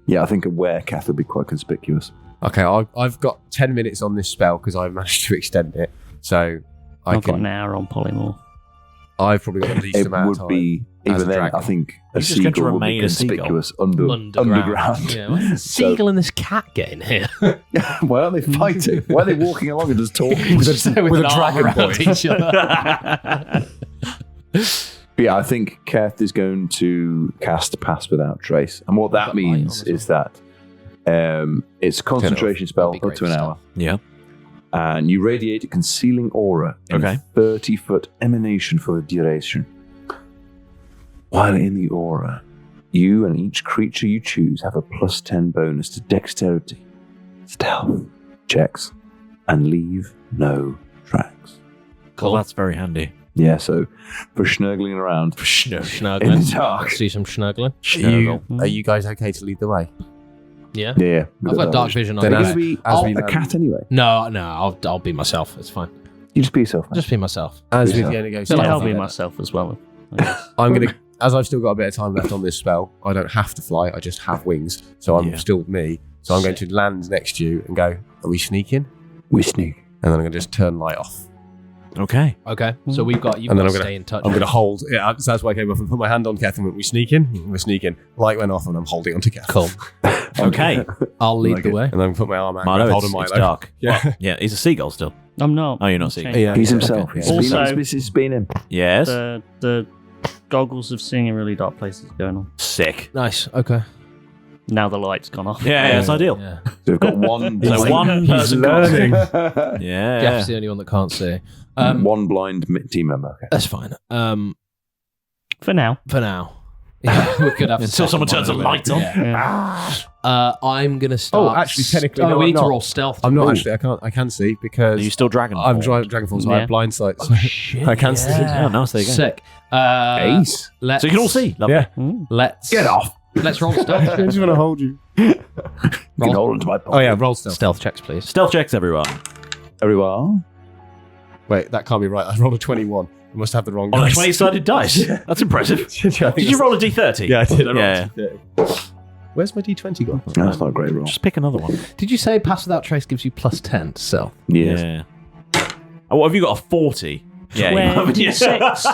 Yeah, I think a were-Keth would be quite conspicuous. Okay, I've got 10 minutes on this spell because I've managed to extend it. So I've got an hour on polymorph. I've probably got the least It amount of would time. be, as even a then, dragon. I think a You're just going to seagull would be remain a seagull. conspicuous underground. Yeah, where's the seagull and this cat getting here? Why aren't they fighting? Why are they walking along and just talking with a dragon around boy. each other. But yeah, I think Keth is going to cast Pass Without Trace. And what that Got light on means as is that it's a concentration spell That'd be up to great an stuff. hour. Yeah. And you radiate a concealing aura in Okay. a 30-foot emanation for the duration. While in the aura, you and each creature you choose have a +10 bonus to dexterity, stealth, checks, and leave no tracks. Well, that's very handy. Yeah, so for schnorgling around in Schnuggling. the dark. Let's do some schnuggling. Are you guys okay to lead the way? Yeah. Yeah, I've got dark vision on Then me. as As we, as a we cat anyway. No, I'll be myself. It's fine. You just be yourself. Man. Just be myself. As Yeah. we're going to go Yeah, stealthy, I'll be then, myself as well. I guess. I'm going to, as I've still got a bit of time left on this spell, I don't have to fly, I just have wings. So I'm Yeah. still me. So I'm going to land next to you and go, are we sneaking? We sneak. And then I'm going to just turn light off. Okay. Okay. So you've And then got to I'm gonna- stay in touch. I'm going to hold. Yeah, so that's why I came up and put my hand on Keth and went, we sneaking? We're sneaking. Light went off and I'm holding onto Keth. Cool. Okay. I'll lead Like the it. way. And then put my arm out. Milo, Hold on it's Milo. dark. Yeah. Well, yeah, he's a seagull still. I'm not. Oh, you're not seeing. Yeah. He's himself. Okay. He's Also- this has been him. Yes. The goggles of seeing in really dark places going on. Sick. Nice. Okay. Now the light's gone off. Yeah, it's ideal. Yeah. So we've got one. So one person can't see. Yeah. Jeff's the only one that can't see. One blind team member. Okay. That's fine. For now. For now. Yeah, we could have Until someone turns a light on. Yeah. I'm gonna start. Oh, actually, technically, oh, no, we I'm need to not. roll stealth. I'm not Ooh. actually. I can see Are because you still dragon? I'm Dragonfall, so I Yeah. have blind sight. So Shit, I can see. Yeah, nice. There you go. Sick. Ace. Let's, So you can all see. Lovely. Yeah. Mm. Let's Get off. Let's roll stealth. I just want to hold you. You can hold onto my pocket. Oh yeah, roll stealth. Stealth checks, please. Stealth checks, everyone. Everyone. Wait, that can't be right. I rolled a 21. I must have the wrong On a dice. 20-sided dice. That's impressive. Did you roll a d30? Yeah, I did. I rolled Yeah. a D30. Where's my D20 gone? No, that's not a great roll. Just pick another one. Did you say pass without trace gives you +10 to stealth? Yes. Yeah. Oh, what have you got? A 40? Yeah. you have, 26.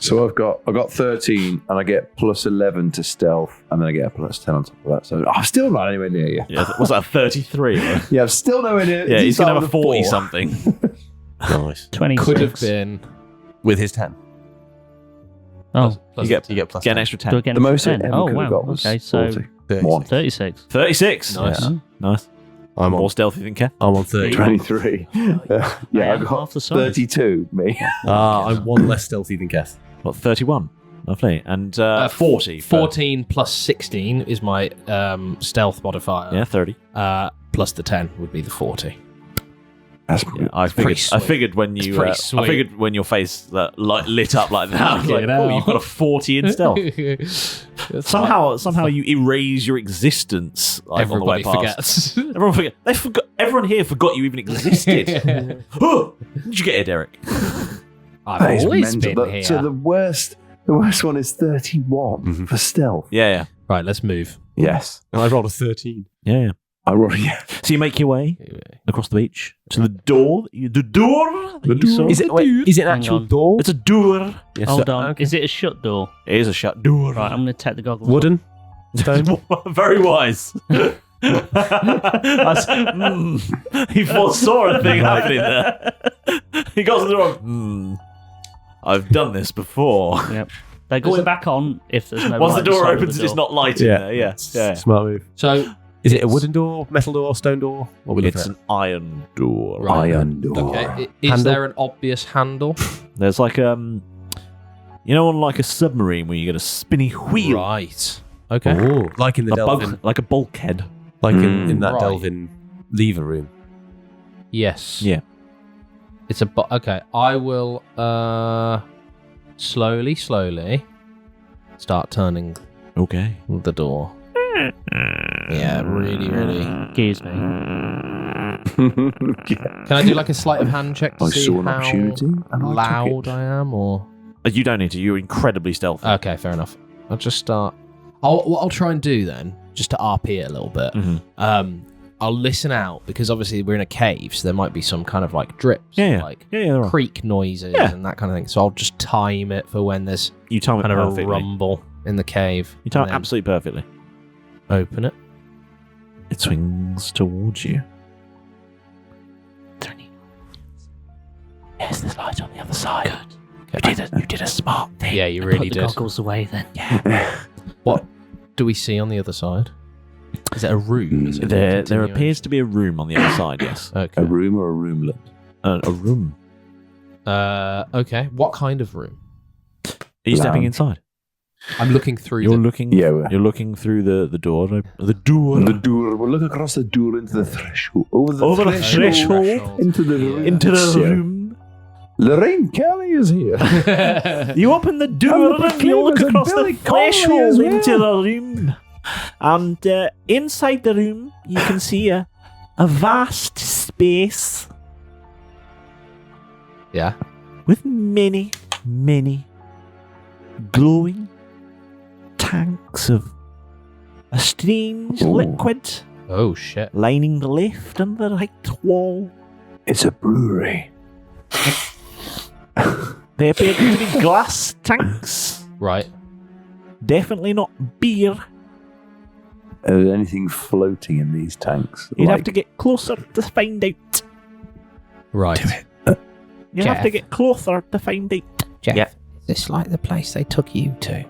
So I've got 13, and I get +11 to stealth, and then I get a +10 on top of that. So I'm still not anywhere near you. Yeah, was that a 33? Yeah, I'm still nowhere near. Yeah, he's going to have a Start with 40-something. Nice. 26. Could have been. With his 10. Oh, Plus, You you get plus Get an 10. extra do I 10. get The an most extra it 10? ever Oh, could wow. have got was Okay, so 40. 36. One. 36. 36. Nice. Yeah. Nice. I'm More on. stealthy than Keth. I'm on 30. 23. I Yeah, am I've got half the size. 32, me. I'm one less stealthy than Keth. What, 31? Lovely. And 40. 14 plus 16 is my stealth modifier. Yeah, 30. Plus the 10 would be the 40. That's Yeah, I pretty figured when It's you, pretty I sweet. figured when your face lit up like that, I was like, Fucking oh, hell. you've got a 40 in stealth. somehow you erase your existence. Like, on the way Everybody past. forgets. Everyone forget. They forgot. Everyone here forgot you even existed. Oh, did you get here, Derek? I've That is always mental. been here. So the worst one is 31 for stealth. Yeah, Right, let's move. Yes. And I rolled a 13. yeah. I rolled, yeah. So you make your way across the beach to the door. The door. that you saw? Is it an Hang actual on. door? It's a door. Yes, Hold sir. on. Okay. Is it a shut door? It is a shut door. Right, I'm going to take the goggles. Wooden? Stone? Very wise. He foresaw a thing happening there. He got to the wrong. I've done this before. Yep. They're going back on if there's no Once light the door inside of opens, the it's door. not light in there. Yeah. Smart move. So, Is it a wooden door, metal door, stone door? What are we looking It's at? an iron door. Right. Iron door. okay. Is Handle? there an obvious handle? There's like on like a submarine where you get a spinny wheel, Right. Okay. Oh, like in the a Delphin, like a bulkhead. like in that Right. Delphin lever room. Yes. Yeah. It's a okay. I will slowly start turning Okay. the door. Yeah, really. Excuse me. Can I do like a sleight of hand check to I see saw an how opportunity and I took loud it. I am, or? You don't need to. You're incredibly stealthy. Okay, fair enough. I'll just start. What I'll try and do then, just to RP it a little bit. Mhm. I'll listen out because obviously we're in a cave, so there might be some kind of like drips, Yeah. like There are. creak noises Yeah. and that kind of thing. So I'll just time it for when there's You time it kind of perfectly. a rumble in the cave. You time and it then absolutely perfectly. Open it. It swings towards you. Yes, there's light on the other side. Okay. You did a smart thing. Yeah, you really Put the did. goggles away then. What do we see on the other side? Is it a room? Is it There continuing? appears to be a room on the other side. Yes. Okay. A room or a roomlet? A room. Okay. What kind of room? Are you stepping Lounge. inside? I'm looking through. You're the... looking. Yeah, we're- You're looking through the door. The door. The door. We'll look across the door into the threshold. Over the threshold. Into the room. Into the Yeah. room. Lorraine Kelly is here. You open the door and you look across the threshold into the room. And inside the room, you can see a vast space Yeah. with many glowing tanks of a strange Ooh. liquid Oh shit. lining the left and the right wall. It's a brewery. They appear to be glass tanks. Right. Definitely not beer. Is anything floating in these tanks? You'd have to get closer to find out. Right. You'd have to get closer to find out. Jeff, Yeah. is this like the place they took you to?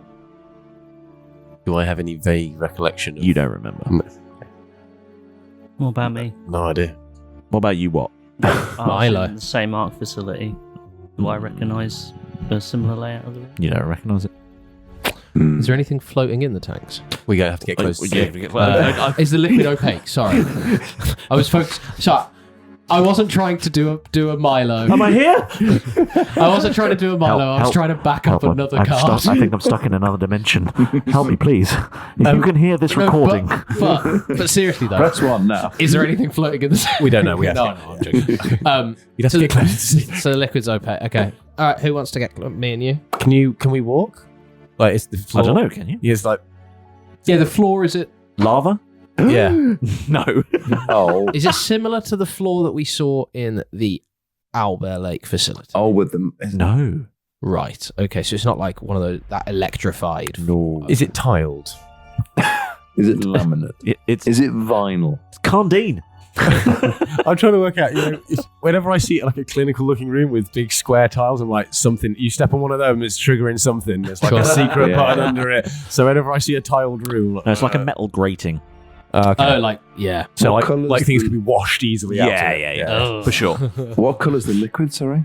Do I have any vague recollection? You don't remember. What about me? No idea. What about you, what? I was Milo. in the same arc facility. Do I recognise a similar layout of the room? You don't recognise it. Is there anything floating in the tanks? We're going to have to get close to see. Is the liquid opaque? Sorry. I was focused. Sorry. I wasn't trying to do a Milo. Am I here? I wasn't trying to do a Milo. I was Help. trying to back up another card. I think I'm stuck in another dimension. Help me, please. If you can hear this No, recording. but seriously though, Press one now. is there anything floating in the? We don't know. We have No, to. no, I'm joking. You'd have to get close to see. So the liquid's opaque. Okay. All right. Who wants to get me and you? Can we walk? Like, it's the I floor. don't know, can you? Yeah, it's like, Yeah, the floor is it? Lava? yeah. No. Oh, Is it similar to the floor that we saw in the Owlbear Lake facility? oh, with them. No. Right. Okay. So it's not like one of those that electrified. No. Is it tiled? Is it laminate? It's Is it vinyl? Candine. I'm trying to work out, whenever I see like a clinical looking room with big square tiles, I'm like, something, you step on one of them, it's triggering something. There's like Cool. a secret Yeah. button under it. So whenever I see a tiled room, No, it's like a metal grating. okay. Oh, like yeah. So What like colour's things the- can be washed easily out. Yeah, of it. yeah, yeah. Oh. For sure. What colour's the liquid, sorry?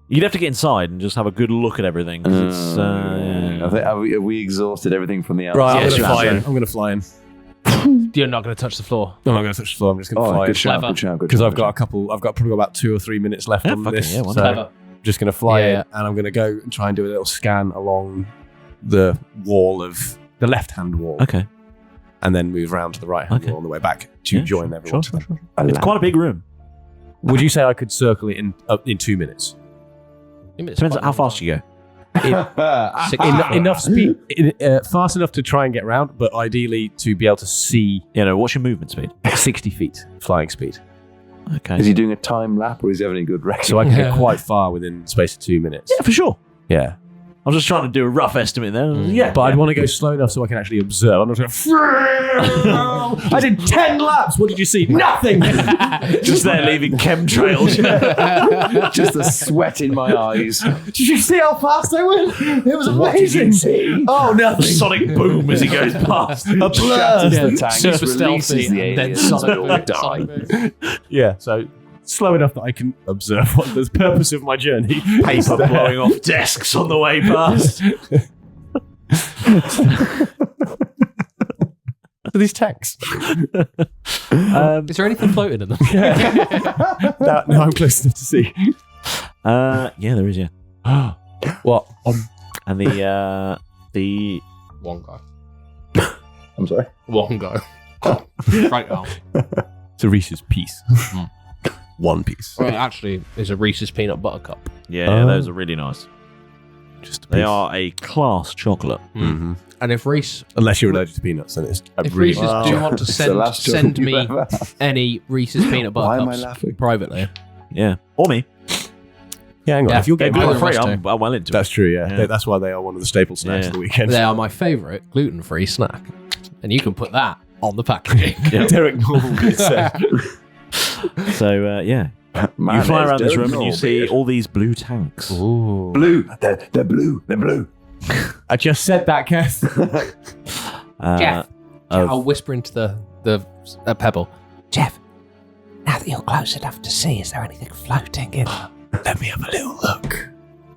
You'd have to get inside and just have a good look at everything. 'Cause it's, I think, have we exhausted everything from the outside? Right, Yeah, I'm going to sure. fly in. I'm going to fly in. You're not going to touch the floor. I'm not going to touch the floor. I'm just going to Oh, fly good in. shout, Clever. good shout, good Because shout, I've good got a shout. couple, I've got probably about 2 or 3 minutes left Yeah, on fucking this. yeah, why so not? Clever. I'm just going to fly Yeah, in yeah. and I'm going to go and try and do a little scan along the wall of the left-hand wall. Okay. And then move round to the right-hand Okay. wall on the way back to Yeah, join sure, everyone. sure, sure. A It's lamp. quite a big room. Would you say I could circle it in 2 minutes? Depends on how fast you go. Enough speed, fast enough to try and get round, but ideally to be able to see What's your movement speed? 60 feet flying speed. Okay. Is he doing a time lap or is he having a good record? So I can get quite far within the space of 2 minutes. Yeah, for sure. Yeah. I'm just trying to do a rough estimate there. Yeah. But I'd want to go slow enough so I can actually observe. I'm not going I did 10 laps. What did you see? Nothing. just there leaving chemtrails. Just the sweat in my eyes. Did you see how fast I went? It was What did you see? Oh, nothing. Sonic boom as he goes past. A blur. Shatters Yeah, the tank, super releases stealthy, the and then aliens, sonic they all boom, die. sonic boom. Yeah, so slow enough that I can observe what the purpose of my journey. Paper blowing off desks on the way past. Are these tanks? Is there anything floating in them? No, I'm close enough to see. Yeah, there is. Yeah. What? And the One guy. I'm sorry. One guy. Right arm. It's a Reese's piece. One piece. Well, it actually is a Reese's peanut butter cup. yeah, those are really nice. Just a They piece. are a class chocolate. Mhm. And if Reese, Unless you're allergic to peanuts, then it's a if really Reese's do you want to It's the last send chocolate you've me ever had. any Reese's peanut Why butter am I cups laughing? privately, Yeah, or me. Yeah, hang on. Yeah, If you're They're getting gluten gluten gluten-free, free. I'm well into that's it. true. Yeah, Yeah. That's why they are one of the staple snacks Yeah. of the weekend. they are my favourite gluten-free snack, and you can put that on the packaging. Derek normally said. So yeah, Man, you fly there's around this Derek room and you Norby. see all these blue tanks. Ooh. Blue. They're blue. They're blue. I just said that, Keth. Jeff, of- I'll whisper into the pebble. Jeff, now that you're close enough to see, is there anything floating in? Let me have a little look.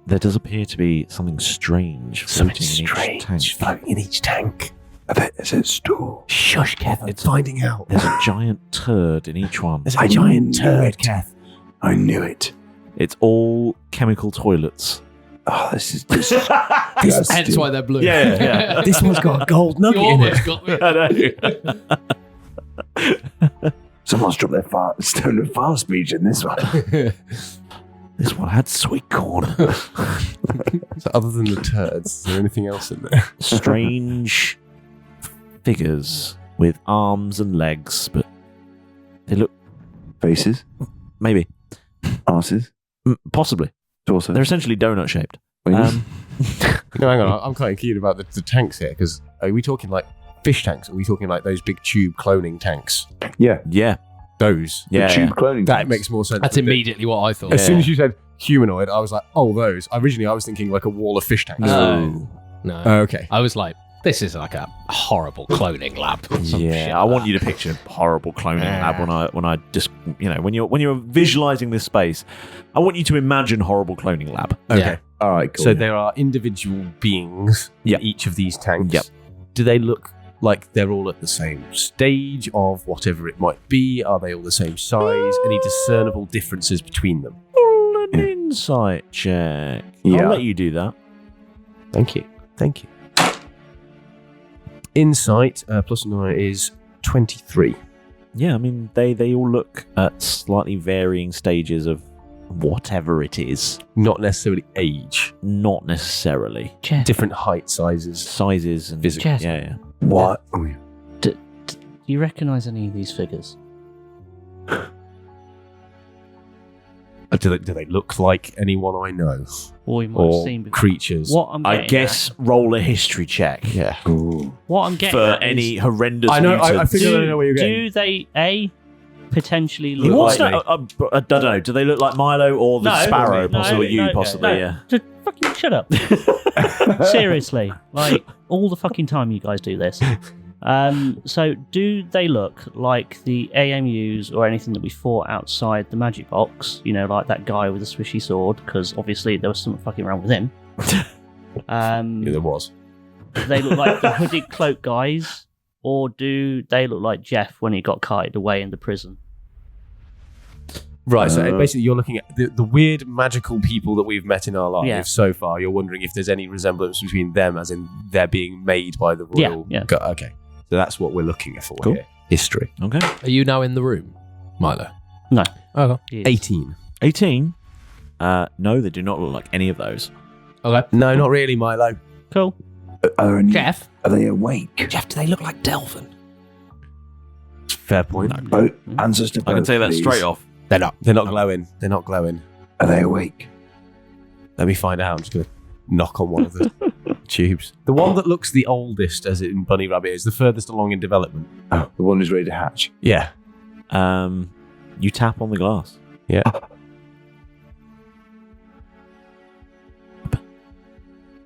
There does appear to be something strange Something floating in each tank. strange floating in each tank. I bet it's a stool. Shush, Keth. I'm finding out. There's a giant turd in each one. There's a giant turd, Keth. I knew it. It's all chemical toilets. Oh, this is disgusting. Hence why they're blue. Yeah. This one's got a gold You nugget in it. almost got me. Someone's dropped their stolen file speech in this one. This one had sweet corn. So other than the turds, is there anything else in there? Strange figures with arms and legs, but they look Faces, maybe, arses, possibly. torso. They're essentially donut shaped. wings. No, hang on. I'm quite keen about the tanks here, because are we talking like fish tanks? Or are we talking like those big tube cloning tanks? Yeah. Yeah, Those. yeah. Tube cloning. That tanks. makes more sense. That's doesn't it? immediately what I thought. As soon as you said humanoid, I was like, oh, those. Originally, I was thinking like a wall of fish tanks. No. No. Okay. I was like, this is like a horrible cloning lab. Or some shit Yeah, I like want that. you to picture horrible cloning lab when I just when you're visualizing this space, I want you to imagine horrible cloning lab. Okay. Yeah. All right, cool. So there are individual beings Yep. in each of these tanks. Yep. Do they look like they're all at the same stage of whatever it might be? Are they all the same size? Any discernible differences between them? Roll an insight check. Yeah. I'll let you do that. Thank you. Thank you. Insight plus 9 is 23. Yeah, I mean they all look at slightly varying stages of whatever it is. Not necessarily age. Not necessarily Different height sizes. sizes and Physics. Yeah. what? Oh, yeah. Do you recognise any of these figures? Do they look like anyone I know? Or you might have Or seen before? creatures? What I'm I getting guess roll a history check Yeah. Ooh. at, what I'm getting for at is, any horrendous I know. I mutants. figured I know where you're getting. do they potentially He look wants like to- I don't know. Do they look like Milo or the No, Sparrow? no, Possibly you, no, possibly. no. Yeah. Just fucking shut up. Seriously, like all the fucking time you guys do this. So do they look like the AMUs or anything that we fought outside the magic box? You know, like that guy with the swishy sword, because obviously there was something fucking wrong with him. Yeah, there was. Do they look like the hooded cloak guys, or do they look like Jeff when he got carted away in the prison? Right, so basically you're looking at the weird magical people that we've met in our lives Yeah. so far. You're wondering if there's any resemblance between them, as in they're being made by the royal... Yeah. Okay, so that's what we're looking for Cool. here. History. Okay. Are you now in the room, Milo? No. Okay. Yes. 18. 18. No, they do not look like any of those. Okay. No, not really, Milo. Cool. Are Jeff? they awake? Jeff, do they look like Delvin? Fair point. Both answers to both. I can say that please. straight off. They're not. They're not glowing. They're not glowing. Are they awake? Let me find out. I'm just going to knock on one of the tubes. The one that looks the oldest, as in Bunny Rabbit, is the furthest along in development. Oh, the one who's ready to hatch. Yeah. You tap on the glass. Yeah.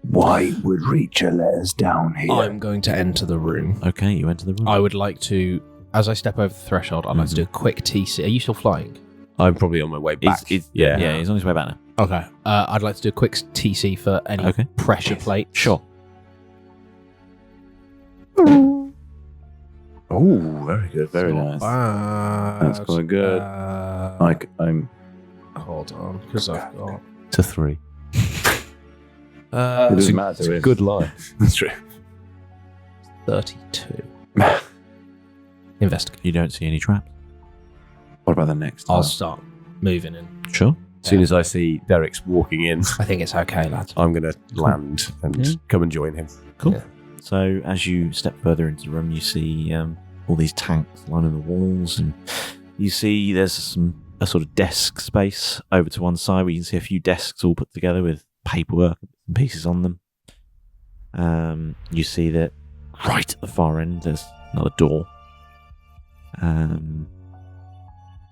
Why would Reacher let us down here? I'm going to enter the room. Okay, you enter the room. I would like to, as I step over the threshold, I'd like to do a quick TC. Are you still flying? I'm probably on my way back. yeah, he's on his way back now. Okay. I'd like to do a quick TC for any Okay. pressure plate. Sure. Oh, very good. Very nice. That's quite good. I'm. Hold on, because I've got To 3. It doesn't matter. It's a good lie. That's true. 32. Investigate. You don't see any traps. What about the next time? I'll start moving in. Sure. As soon as I see Derek's walking in, I think it's okay, lads. I'm going to land and come and join him. Cool. Yeah. So as you step further into the room, you see all these tanks lining the walls, and you see there's a sort of desk space over to one side where you can see a few desks all put together with paperwork and pieces on them. You see that right at the far end there's another door.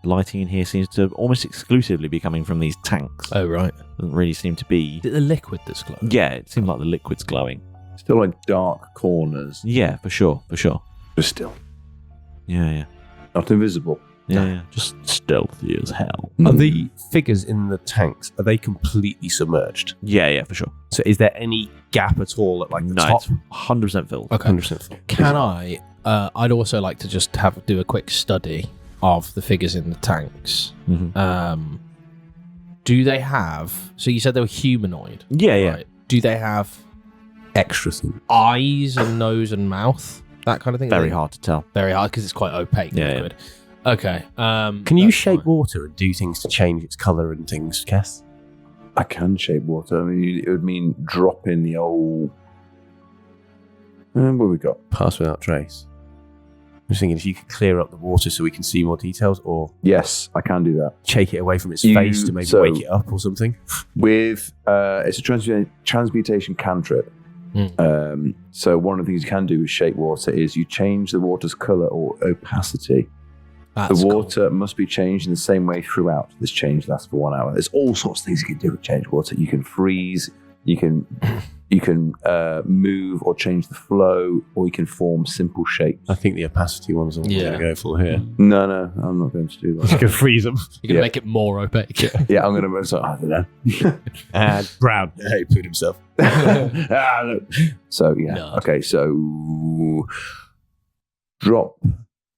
Lighting in here seems to almost exclusively be coming from these tanks. Oh, right. Doesn't really seem to be. Is it the liquid that's glowing? Yeah, it seems like the liquid's glowing. Still like dark corners. Yeah, for sure. Just still. Yeah. Not invisible. Yeah. Just stealthy as hell. Are the figures in the tanks, are they completely submerged? Yeah, for sure. So is there any gap at all at like the top? It's 100% filled. Okay. 100%. Can I? I'd also like to just do a quick study of the figures in the tanks. Mm-hmm. Do they have? So you said they were humanoid. Yeah. Right? Do they have Extra thing. eyes and nose and mouth? That kind of thing. Very hard to tell. Very hard because it's quite opaque. Yeah. Liquid. Okay. Can you that's shape fine. water and do things to change its colour and things, Keth? I can shape water. I mean, it would mean dropping the old. What we got? Pass without trace. I'm just thinking if you could clear up the water so we can see more details, or Yes, I can do that. shake it away from its You- face to maybe so- wake it up or something. With it's a transmutation cantrip. So one of the things you can do with shape water is you change the water's colour or opacity. That's The cool. water must be changed in the same way throughout. This change lasts for 1 hour. There's all sorts of things you can do with change water. You can freeze, you can move or change the flow, or you can form simple shapes. I think the opacity one's the one we're Yeah. going to go for here. No, I'm not going to do You that. can freeze them. You can Yeah. make it more opaque. Yeah, I'm going to move. I don't know. And Brown. He pooed himself. No. So yeah, Nerd. okay. So drop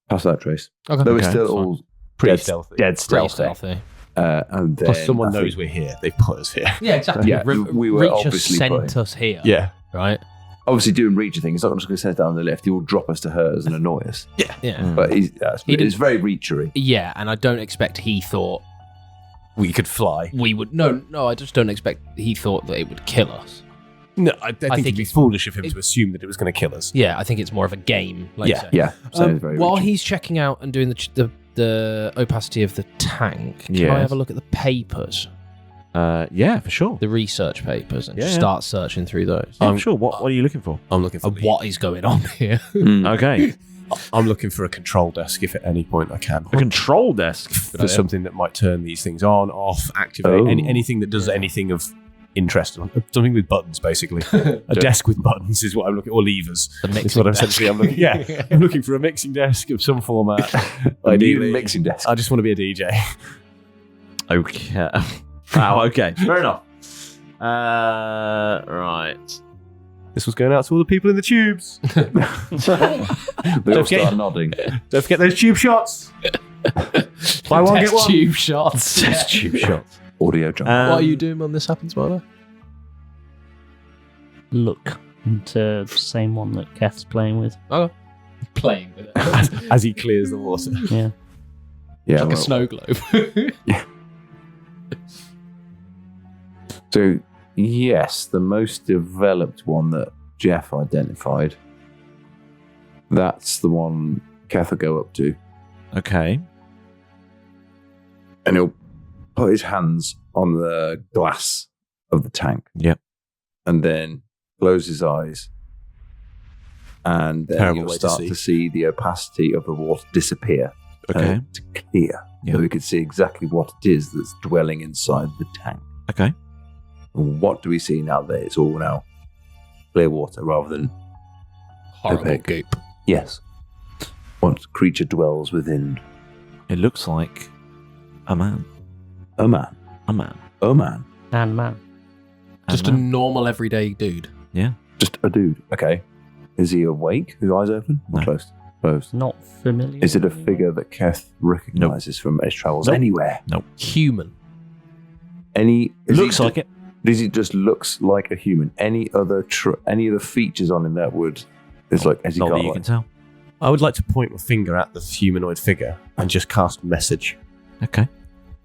past that trace. Okay. Though it's Okay, still fine. all Pretty dead, stealthy. dead Pretty stealthy. stealthy. And then Plus someone I knows think- we're here. They've put us here. Yeah, exactly. Yeah, we were Reach obviously sent putting- us here. Yeah. Right. obviously doing Reacher thing. He's not just going to send us down the lift. He will drop us to hers and annoy us. Yeah. Mm. But He it's didn't- very Reachery. Yeah, and I don't expect he thought We could fly. we would. No, I just don't expect he thought that it would kill us. No, I think it'd be it's- foolish of him to assume that it was going to kill us. Yeah, I think it's more of a game. Like you Yeah. say. Yeah. So it's very While Reachery. he's checking out and doing the opacity of the tank, can I Yes. have a look at the papers, Yeah, for sure. the research papers, and Yeah, just yeah. start searching through those? Yeah, for sure. What are you looking for? I'm looking for Of what is going on here? Okay. I'm looking for a control desk if at any point I can. A control desk. For something that might turn these things on, off, activate, Oh. anything that does anything of interest. Something with buttons, basically. A desk with buttons is what I'm looking, or levers. The That's mixing what desk. essentially I'm looking. Yeah, I'm looking for a mixing desk of some format. A new Ideally, mixing desk. I just want to be a DJ. Okay. Wow, okay. Fair enough. Right. This was going out to all the people in the tubes. They all Okay. start nodding. Don't forget those tube shots. Buy one, get Test one. tube shots. Test tube shots. Audio jump. What are you doing when this happens, Milo? Look into the same one that Keth's playing with. Playing with it. As he clears the water. Yeah. Yeah. like a well, snow globe. So, yes, the most developed one that Jeff identified, that's the one Keth will go up to. Okay. And he'll put his hands on the glass of the tank. Yep. And then close his eyes. And then Terrible you'll way to start see. to see the opacity of the water disappear. Okay. To clear. Yeah. So we can see exactly what it is that's dwelling inside the tank. Okay. And what do we see now that it's all now clear water rather than Horrible opaque? goop. Yes. What creature dwells within It looks like a man. a man? A man. A man. And man. Just a normal everyday dude. Just a dude. Okay. Is he awake? His eyes open? Or No. closed? Close. Not familiar. Is it a figure that Keth recognises from his travels Nope. anywhere? Human. Looks like it. Does it just looks like a human? Any other features on him that would? It's like has he Not got that you like, can tell. I would like to point my finger at the humanoid figure and just cast message Okay.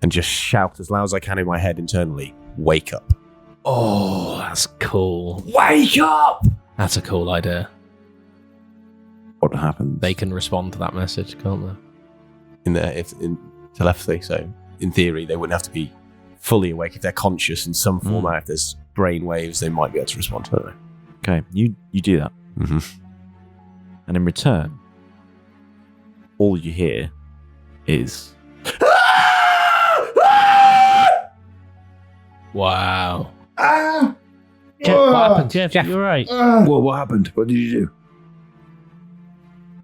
and just shout as loud as I can in my head internally, "Wake up." Oh, that's cool. Wake up! That's a cool idea. what happens? They can respond to that message, can't they? In telepathy, so in theory they wouldn't have to be fully awake if they're conscious in some format. If there's brain waves, they might be able to respond to it. Okay, you do that. Mm-hmm. And in return, all you hear is Wow. Ah! Jeff, what happened? Jeff, you're right. Well, what happened? What did you do?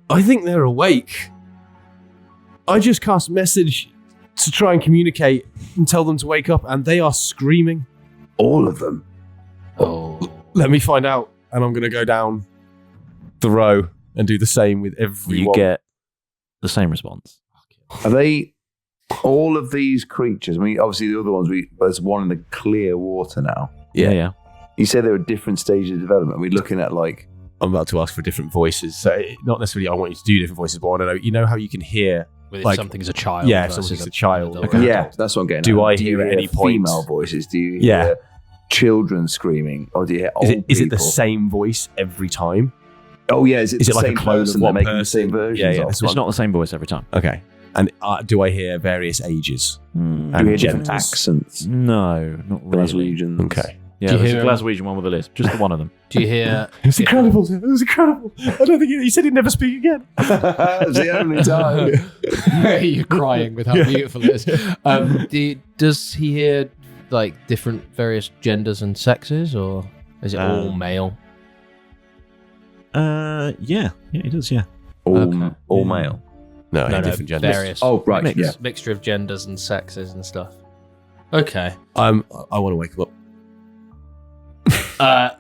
I think they're awake. I just cast message to try and communicate and tell them to wake up, and they are screaming. All of them. Oh. Let me find out, and I'm going to go down the row and do the same with everyone. you get the same response. Are they all of these creatures? I mean, obviously the other ones. There's one in the clear water now. Yeah. You said there were different stages of development. We're looking at like. I'm about to ask for different voices, so not necessarily I want you to do different voices, but I want to know. You know how you can hear, If like, something's a child. yeah, if versus something's a child. adult. Okay. Yeah, that's what I'm getting. Do at. I Do hear you at any point- female voices? Do you Yeah. hear children screaming, or do you hear old Is it the people? same voice every time? Oh yeah, is it the like same a clone person of they're one making the person? same versions Yeah, of? that's It's not the same voice every time. Okay. And do I hear various ages? Do And you hear different genders? accents? No, not really. Glaswegians. Okay. Yeah, Do you there's a hear him? Glaswegian one with a lisp. Just the one of them. Do you hear? It was incredible. It was incredible. I don't think he said he'd never speak again. It's the only time. You're crying with how beautiful it is. Does he hear like different various genders and sexes, or is it all male? Yeah, he does. Yeah. Okay. All male. No, No, different genders. various. Oh, right, yeah. Mixture of genders and sexes and stuff. Okay. I want to wake him up.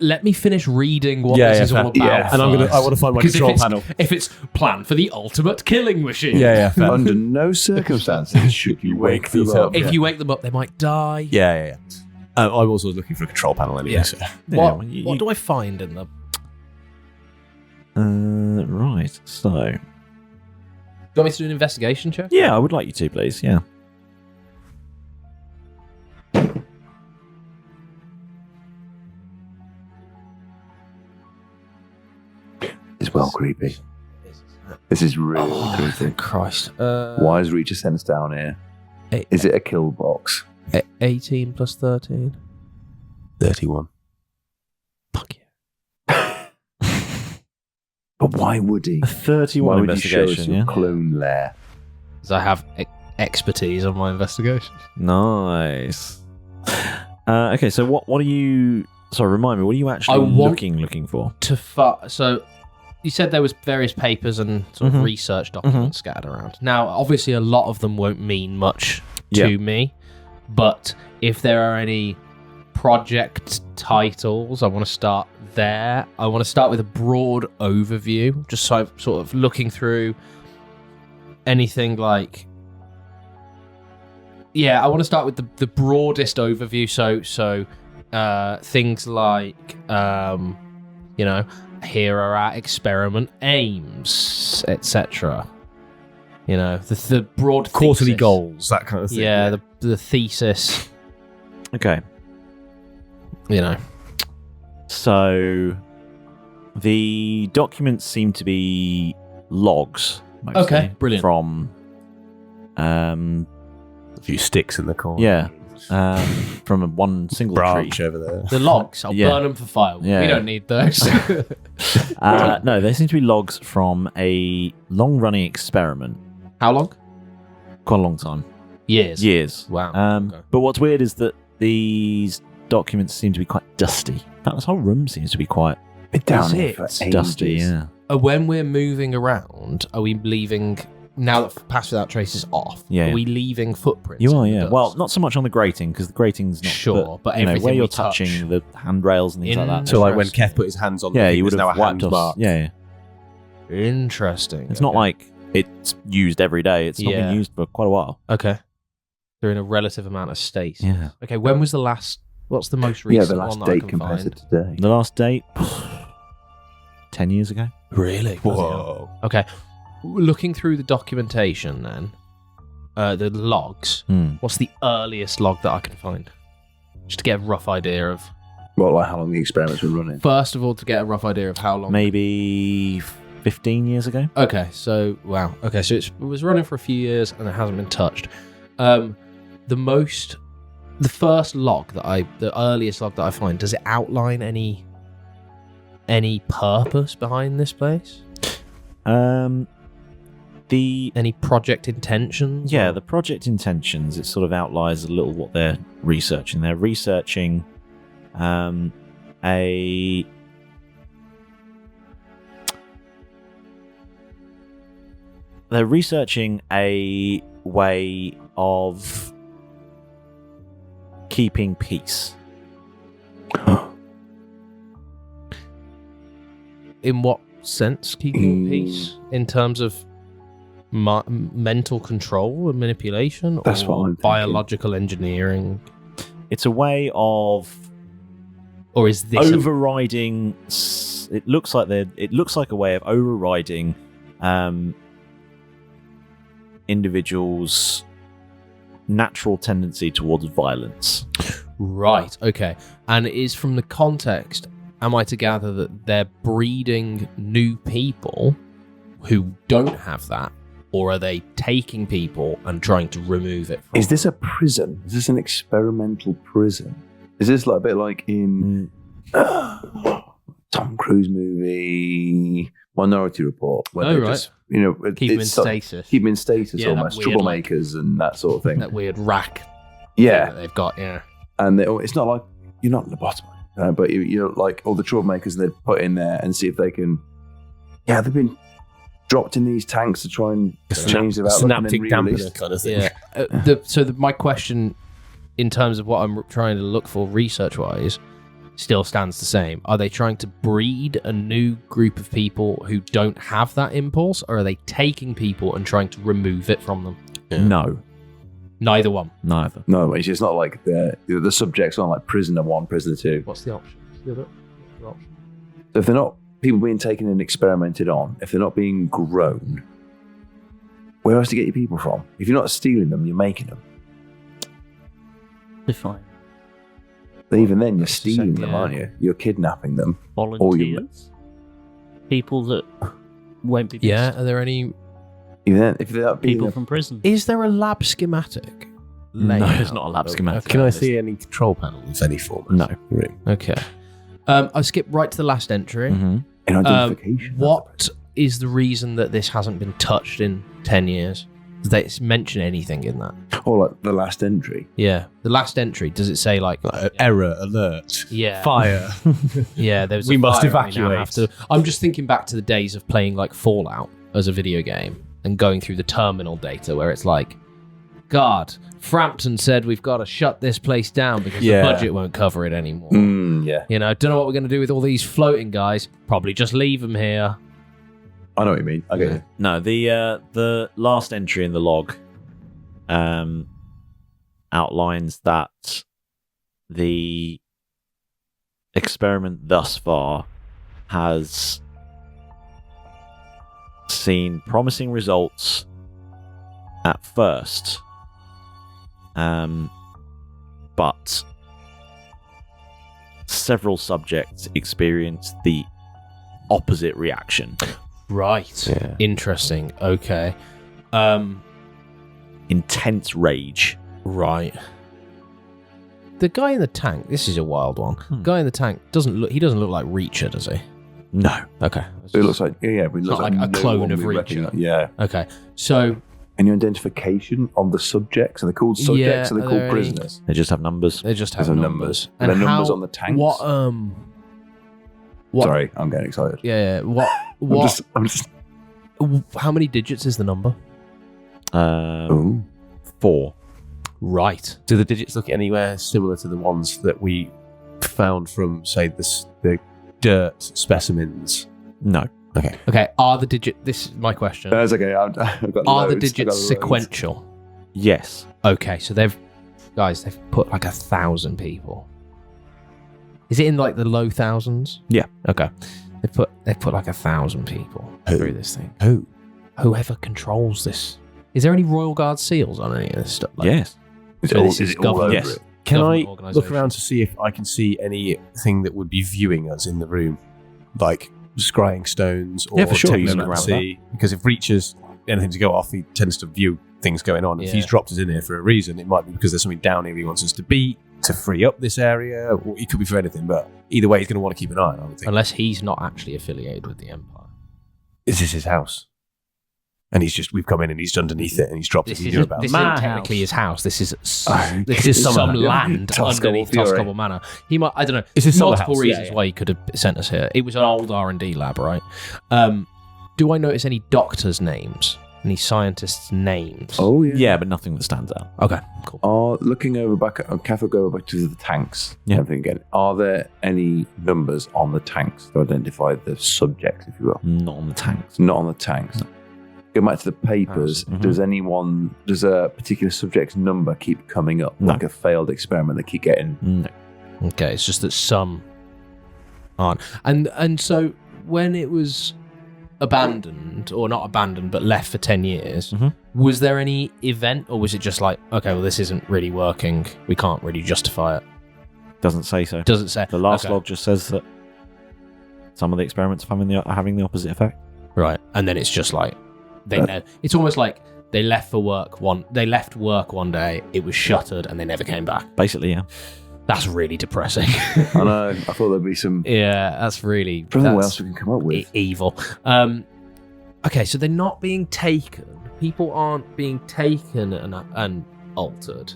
Let me finish reading what Yeah, this yeah, is all fair. about. Yeah, and I want to find my Because control panel. if it's plan for the ultimate killing machine. Yeah, fair. Under no circumstances should you wake them these up. up. If you wake them up, they might die. Yeah. I'm also looking for a control panel anyway. Yeah. So. What do I find in them? Right. So, Do you want me to do an investigation check? yeah, I would like you to, please. Yeah. It's well creepy. This is really creepy. Thank Christ. Why has Reacher sent us down here? Is it a kill box? 18 plus 13. 31. Fuck yeah. But why would he? A 31 Why would you show us investigation. your Yeah. clone lair? Because I have expertise on my investigation. Nice. Okay, so what are you? Sorry, remind me. What are you actually looking for? So you said there was various papers and sort of research documents scattered around. Now, obviously, a lot of them won't mean much to me, but if there are any project titles, I want to start there. I want to start with a broad overview, just so I'm sort of looking through anything like. Yeah, I want to start with the broadest overview. So things like, here are our experiment aims, etc. The broad Quarterly thesis. goals, that kind of thing. Yeah, the thesis. Okay. So the documents seem to be logs. Mostly, Okay, brilliant. From A few sticks in the corner. yeah, from one single Branch tree. over there. The logs, I'll Yeah. burn them for firewood. Yeah. We don't need those. No, they seem to be logs from a long-running experiment. How long? Quite a long time. Years. Years. Wow. Okay. Okay. But what's weird is that these documents seem to be quite dusty. In fact, this whole room seems to be quite Been down Is here it? for ages. dusty. Yeah. When we're moving around, are we leaving, now that Pass Without Trace is off, Yeah. are we leaving footprints? You are, in the yeah. dust? Well, not so much on the grating because the grating's not. Sure, but you know, everything where you're we touch. touching the handrails and things like that. So like when Interesting. Keth put his hands on Yeah, the you would there's have now a wiped hand off. mark. Yeah, Interesting. It's not like it's used every day. It's not Yeah. been used for quite a while. Okay. They're in a relative amount of stasis. Yeah. Okay, when was the last... What's the most Yeah, recent the last one that I date can compared find? to today. The last date, 10 years ago. Really? Whoa. Okay. Looking through the documentation then, the logs, what's the earliest log that I can find? Just to get a rough idea of... Well, like how long the experiments were running. First of all, to get a rough idea of how long... Maybe 15 years ago. Okay, so... Wow. Okay, so it was running for a few years and it hasn't been touched. The first log the earliest log that I find, does it outline any purpose behind this place? The Any project intentions? Yeah, the project intentions, it sort of outlines a little what they're researching. They're researching a way of keeping peace. In what sense, keeping peace? In terms of mental control and manipulation? That's or what I'm thinking. biological engineering? It's a way of Or is this... overriding. It looks like a way of overriding individuals' natural tendency towards violence. Right, okay. And it is from the context, am I to gather that they're breeding new people who don't have that? Or are they taking people and trying to remove it from... Is this a prison? Is this an experimental prison? Is this like a bit like in Tom Cruise movie Minority Report? Where Oh, they right. just, Keep them in it's sort of- stasis. Keep them in stasis Yeah, that almost. weird, like- Troublemakers and that sort of thing. That weird rack Yeah. that they've got, yeah. And it's not like, you're not lobotomy, but you're like all the troublemakers they'd put in there and see if they can... Yeah, they've been dropped in these tanks to try and change their outlook and Synaptic then dampener re-released. kind of thing. Yeah. My question, in terms of what I'm trying to look for research-wise, still stands the same. Are they trying to breed a new group of people who don't have that impulse, or are they taking people and trying to remove it from them? No, Neither one. neither. No, it's not like the subjects aren't like prisoner 1, prisoner 2. What's the option? The other option? So if they're not people being taken and experimented on, if they're not being grown, where else to get your people from? If you're not stealing them, you're making them. Define. But even then, you're stealing them, yeah. aren't you? You're kidnapping them. Volunteers. People that won't be pissed. Yeah, are there any... Even then, if they're not being People from prison. Is there a lab schematic? No, laid there's out? not a lab schematic. Okay. Can I see any control panel of any form? No. Really? Okay. I skip right to the last entry. Mhm. in identification. What is the reason that this hasn't been touched in 10 years? Does they mention anything in that? Or like the last entry. Yeah. The last entry, does it say like... Error alert. yeah. Fire. Yeah, there's We a must fire and we now evacuate. have to- I'm just thinking back to the days of playing like Fallout as a video game and going through the terminal data where it's like, God, Frampton said we've got to shut this place down because Yeah. the budget won't cover it anymore. Yeah. You know, don't know what we're going to do with all these floating guys. Probably just leave them here. I know what you mean. I get it. No, the last entry in the log outlines that the experiment thus far has seen promising results at first, but several subjects experienced the opposite reaction. Right. Yeah. Interesting. Okay. Intense rage. Right. The guy in the tank, this is a wild one. Guy in the tank doesn't look like Reacher, does he? No. Okay. It looks like, yeah, it looks not like a no clone one of we Reacher. recognise. Yeah. Okay. So, And your identification on the subjects. Are they called subjects? Yeah, Are they are called there any- prisoners? They just have numbers. they just have There's numbers. Are there numbers on the tanks? What Sorry, I'm getting excited. Yeah, what I'm just. how many digits is the number? Ooh. 4. Right. Do the digits look anywhere similar to the ones that we found from, say, the dirt specimens? No. Okay, are the digits... This is my question. That's okay. I've got Are the loads. I've got digits loads. sequential? Yes. Okay, so they've put like 1,000 people. Is it in like the low thousands? Yeah. Okay. They've put like 1,000 people through this thing. Who? Whoever controls this. Is there any Royal Guard seals on any of this stuff? Like, Yes. It's So all, this is is it all over government. Yes. it? Can I Government look organisation. around to see if I can see anything that would be viewing us in the room? Like scrying stones or Yeah, for sure, you can look around technomancy? Because if Reacher's anything to go off, he tends to view things going on. If Yeah. he's dropped us in here for a reason, it might be because there's something down here he wants us to beat, to free up this area, or it could be for anything, but either way, he's going to want to keep an eye on it, I would think. Unless he's not actually affiliated with the Empire. Is this his house? And we've come in and he's underneath it and he's dropped us. This He is knew about this it. isn't My technically house. his house. This is This is some summer. land Tosscobble underneath Fury. Tosscobble Manor. He might, I don't know. Is this summer multiple house? reasons Yeah. why he could have sent us here. It was an old R&D lab, right? Do I notice any doctors' names? Any scientists' names? Oh, yeah. Yeah, but nothing that stands out. Okay, cool. Looking over back at Keth will go back to the tanks. Yeah. And think again, are there any numbers on the tanks to identify the subjects, if you will? Not on the tanks. Not on the tanks. Go back to the papers. Mhm. Does a particular subject's number keep coming up? No. Like a failed experiment they keep getting? No. Okay, it's just that some aren't. And so when it was abandoned, or not abandoned, but left for 10 years, Mhm. was there any event, or was it just like, okay, well, this isn't really working, we can't really justify it? Doesn't say so. Doesn't say. The last Okay. log just says that some of the experiments are having the opposite effect. Right, and then it's just like it's almost like they left work one day, it was shuttered, and they never came back. Basically, yeah. That's really depressing. I know. I thought there'd be some. Yeah, that's really I don't know what that's else we can come up with. evil. Okay, so they're not being taken. People aren't being taken and altered,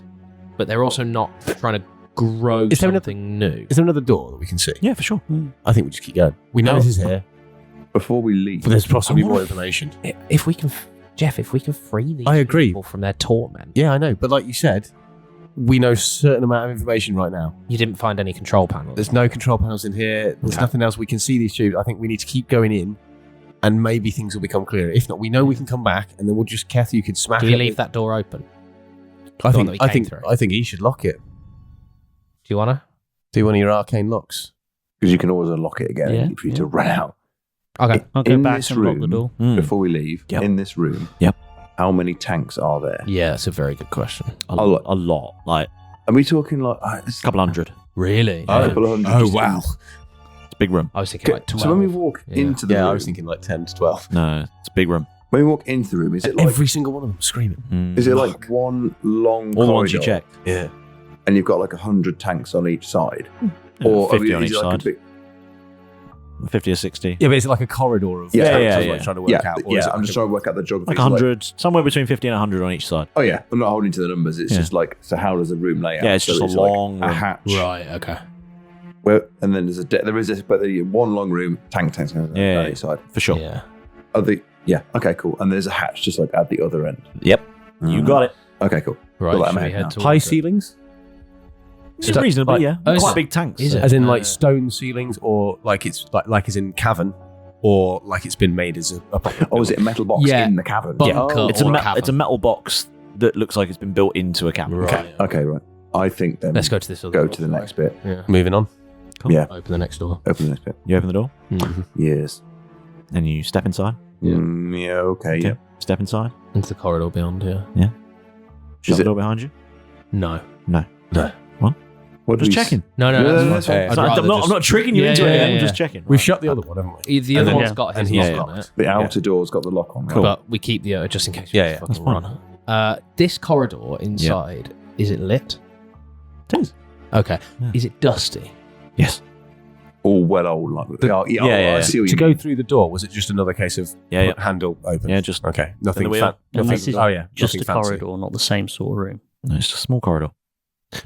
but they're also not trying to grow Is there something new. Is there another door that we can see? Yeah, for sure. I think we just keep going. We know Oh. this is here, Before we leave, but there's possibly I wanna more information. If we can, Jeff, if we can free these I agree. people from their torment. Yeah, I know. But like you said, we know a certain amount of information right now. You didn't find any control panels. There's no control panels in here. There's Okay. nothing else. We can see these tubes. I think we need to keep going in, and maybe things will become clearer. If not, we know we can come back, and then we'll just Keth. You could smash. Do you it. leave that door open? I the one that we think. I came think. through? I think he should lock it. Do you want to? Do one of your arcane locks. because you can always unlock it again Yeah. for you to run out. Okay. I'll go In back this and lock the room- door. Mm. Before we leave, Yep. in this room, Yep. how many tanks are there? Yeah, that's a very good question. A lot. Like Are we talking like a couple hundred. Really? a couple of hundred? Oh just in- wow! It's a big room. I was thinking like 12. So when we walk Yeah. into the Yeah, room, I was thinking like 10 to 12. No, it's a big room. when we walk into the room, is it like Every single one of them screaming. Mm. is it like one long all the ones you corridor, checked? Yeah. and you've got like 100 tanks on each side, Yeah, or 50 is on it each like a side. big- 50 or 60. Yeah, but it's like a corridor of Yeah, tanks, yeah, is what yeah. I'm trying to work yeah, out. Or yeah. is it I'm like just trying to work out the geography. Like It's 100, somewhere between 50 and 100 on each side. oh yeah, I'm not holding to the numbers. It's Yeah. just like, so how does the room lay out? Yeah, it's So just a like long a room. hatch, Right, okay. and then there is this, but one long room, tanks on Yeah. each side. For sure. Yeah. Okay, cool. And there's a hatch just like at the other end. Yep. You got it. Okay, cool. Right, Got that should we map head now. towards high it? ceilings? It's reasonable, like- yeah. Oh, is Quite it? big tanks. Is it? As in Uh, like stone ceilings, or like it's like as in cavern, or like it's been made as a proper Oh, is it a metal box Yeah. in the cavern? Bunker. Oh, It's or a cavern. it's a metal box that looks like it's been built into a cavern. Right. okay, right. I think then Let's go to this other go door. to the next bit. Yeah. Moving on. Cool. Yeah. Open the next door. Open the next bit. You open the door Yes. and you step inside. Yeah. Yeah. Okay. Okay. Yeah. Step inside. Into the corridor beyond here. Shut Is the it- door behind you. No. What Just do we checking. No, Yeah, that's that's fine. fine. I'd I'm rather not, just- I'm not tricking you Yeah, into yeah, it. yeah, I'm yeah. just checking. We shut the other one, haven't we? The And other then- one's got his and he's lock on locked. it. The outer door's got the lock on. Right? But we keep the just in case we Yeah, yeah, fucking that's fine. run. This corridor inside, is it lit? It is. Okay. Yeah. Is it dusty? Yes. All well old. Like, yeah, I yeah. see what To you go mean. through the door, was it just another case of Yeah, handle open? Yeah, just Okay. Nothing. the wheel. And this is oh yeah. just nothing a fancy. corridor, not the same sort of room. No, it's just a small corridor.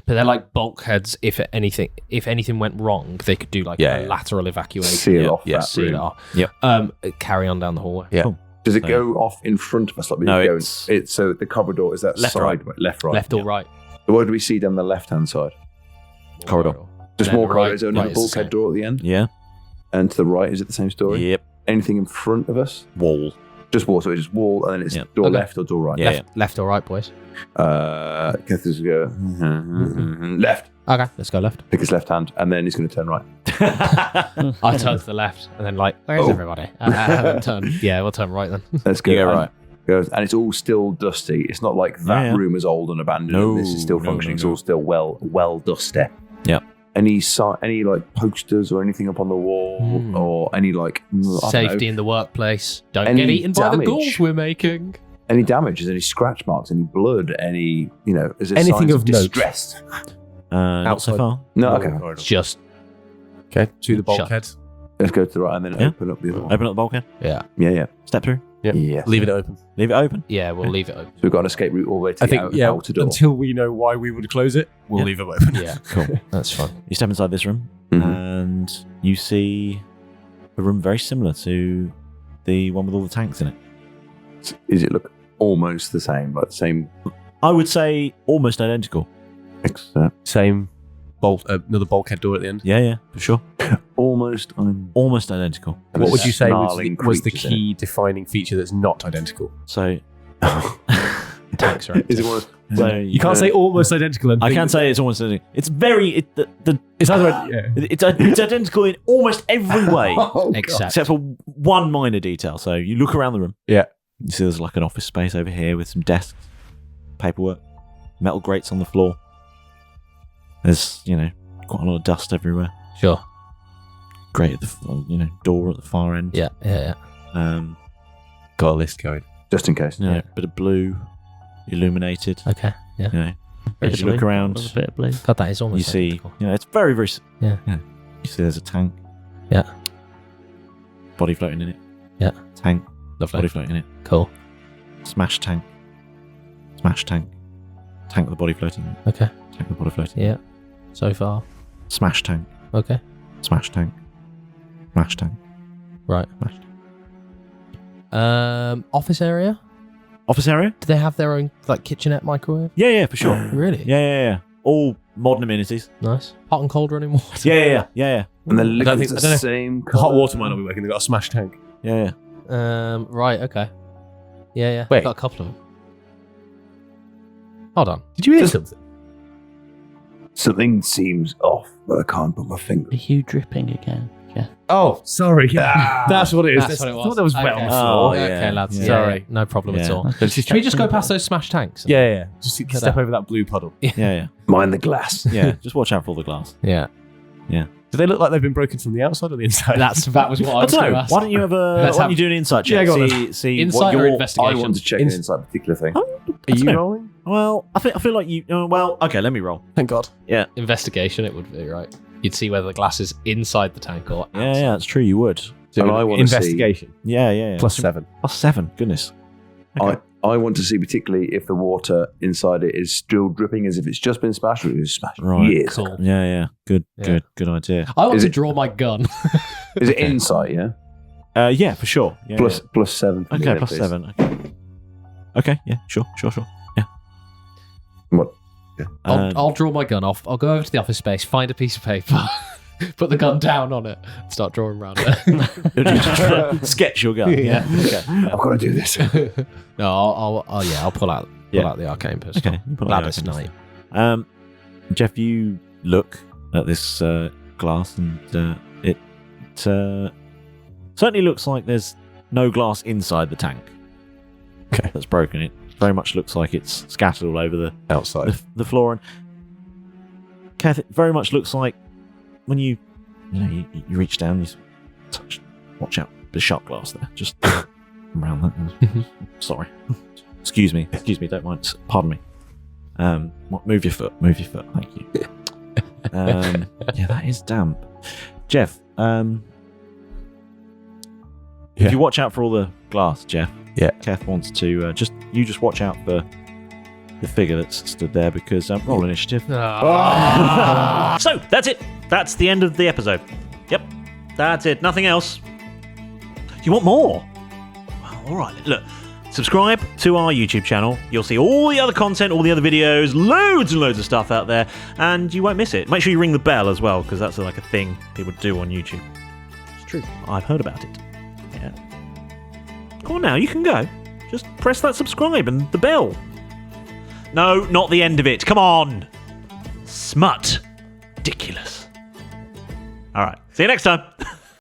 But they're like bulkheads. If anything went wrong, they could do like Yeah, a yeah. lateral evacuation. Seal off that seal room. it off. Yep. Carry on down the hallway. Yeah. Cool. Does it So- go off in front of us? Like we No, go? it's- It's so the corridor is that Left or side, left, right. Left or right? So what do we see down the left-hand side? Corridor. Just And more then right- corridors, only right a is the bulkhead same. door at the end. Yeah. And to the right, is it the same story? Yep. anything in front of us? Wall. Just wall, so it's just wall, and then it's door Okay. left or door right? Yeah. Left or right, boys? Keth is going to go left. Okay, let's go left. Pick his left hand, and then he's going to turn right. I turn to the left, and then where's everybody? We'll turn right then. Let's go. You go And right. Goes, and it's all still dusty. It's not like that Yeah. room is old and abandoned. No, and this is still no, functioning. no, It's no. all still well dusty. Yep. Any like posters or anything up on the wall, or any like I don't Safety know, in the workplace. Don't Any get eaten by the damage? ghouls we're making. any damage? Is there any scratch marks? Any blood? Any is there Anything signs of note? distress? Not so Outside. far. No. Okay. It's just Okay, to the Shut. bulkhead. Let's go to the right and then Yeah. open up the other one. Open up the bulkhead. yeah. Yeah. Step through. Yeah. Yes. Leave it open. Leave it open. Yeah, we'll leave it open. So we've got an escape route all the way to I the think, outer door. until we know why we would close it, we'll Yeah. leave it open. Yeah, Cool. that's fine. You step inside this room, Mhm. and you see a room very similar to the one with all the tanks in it. Does it look almost the same? Like the same? I would say almost identical. Except Same another bulkhead door at the end. Yeah, for sure. almost. Almost identical. And What there's would you say snarling was the creatures in it. key defining feature that's not identical? So, Tanks are Is it one of so You can't say almost identical. And I think can't say it's almost identical. It's very. it's either It's identical in almost every way, Oh, except except for one minor detail. So you look around the room. Yeah. You see there's like an office space over here with some desks, paperwork, metal grates on the floor. There's quite a lot of dust everywhere. sure. Grate at the door at the far end. Yeah. got a list going. just in case. Bit of blue, illuminated. Okay. Yeah. Bit As of you look blue, around, a bit of blue. God, that is you almost see, identical. it's very, very. Yeah. You see, there's a tank. Yeah. Body floating in it. Yeah. Tank. Lovely. Body floating in it. Cool. Smash tank. Smash tank. Tank with the body floating in it. Okay. Tank with the body floating. Yeah. So far. Smash tank. Okay. Smash tank. Smash tank. Right. Smash tank. Office area? Office area? Do they have their own kitchenette microwave? Yeah, for sure. Really? Yeah. All modern amenities. Nice. Hot and cold running water. Yeah. And the I don't liquid's think- I the don't know. same. The hot water might not be working. They've got a smash tank. Yeah. Right. Okay. Yeah. Wait. Got a couple of them. Hold on. Did you hear something? Something seems off, but I can't put my finger. Are you dripping again? Yeah. Oh, sorry. That's what it is. That's what it was. I thought there was wet on the Okay. floor. Oh, yeah. Okay, lads. Yeah. Sorry. No problem at Yeah. all. Can we just go past those smash tanks? Yeah. Just step over that blue puddle. Yeah. Mind the glass. Yeah. Just watch out for all the glass. Yeah. Do they look like they've been broken from the outside or the inside? That was what I I was don't going to know. ask. Why don't you have Let's why have- don't you do an insight Yeah, check? go on See Insight what or your I investigation? want to check an inside particular thing. Are you know. rolling? Well, I feel like you. Well, okay. Let me roll. Thank God. Investigation, it would be, right? You'd see whether the glass is inside the tank or outside. Yeah, that's true. You would. So And I wanna see- investigation. Yeah. Plus 7. Plus 7. Goodness. Okay. I want to see particularly if the water inside it is still dripping as if it's just been smashed or it was smashed Right. years Cool. ago. Yeah. Good Yeah. idea. I want Is to it- draw my gun. Is it insight, yeah? Yeah, for sure. Yeah, Plus 7. For me Okay, then, plus please. 7. Okay. Yeah. Sure. Yeah. What? I'll draw my gun off. I'll go over to the office space, find a piece of paper, put the gun down on it, and start drawing around it. Sketch your gun. Yeah. Okay. I've got to do this. No, I'll pull out the arcane pistol. Okay. You put Glad it it's out. night. Jeff, you look at this glass, and it certainly looks like there's no glass inside the tank. Okay. That's broken. It very much looks like it's scattered all over the Outside. the floor. And Keth, it very much looks like when you reach down, you touch. Watch out, the shot glass there. Just around that. Sorry. Excuse me. Don't mind. Pardon me. Move your foot. Thank you. Yeah, that is damp. Jeff, if you watch out for all the glass, Jeff. Yeah. Keth wants to just watch out for the figure that's stood there because roll initiative. So that's it. That's the end of the episode. Yep, that's it. Nothing else. You want more? Well, all right. Look, subscribe to our YouTube channel. You'll see all the other content, all the other videos, loads and loads of stuff out there, and you won't miss it. Make sure you ring the bell as well because that's like a thing people do on YouTube. It's true. I've heard about it. Come on now, you can go. Just press that subscribe and the bell. No, not the end of it. Come on. Smut. Ridiculous. All right. See you next time.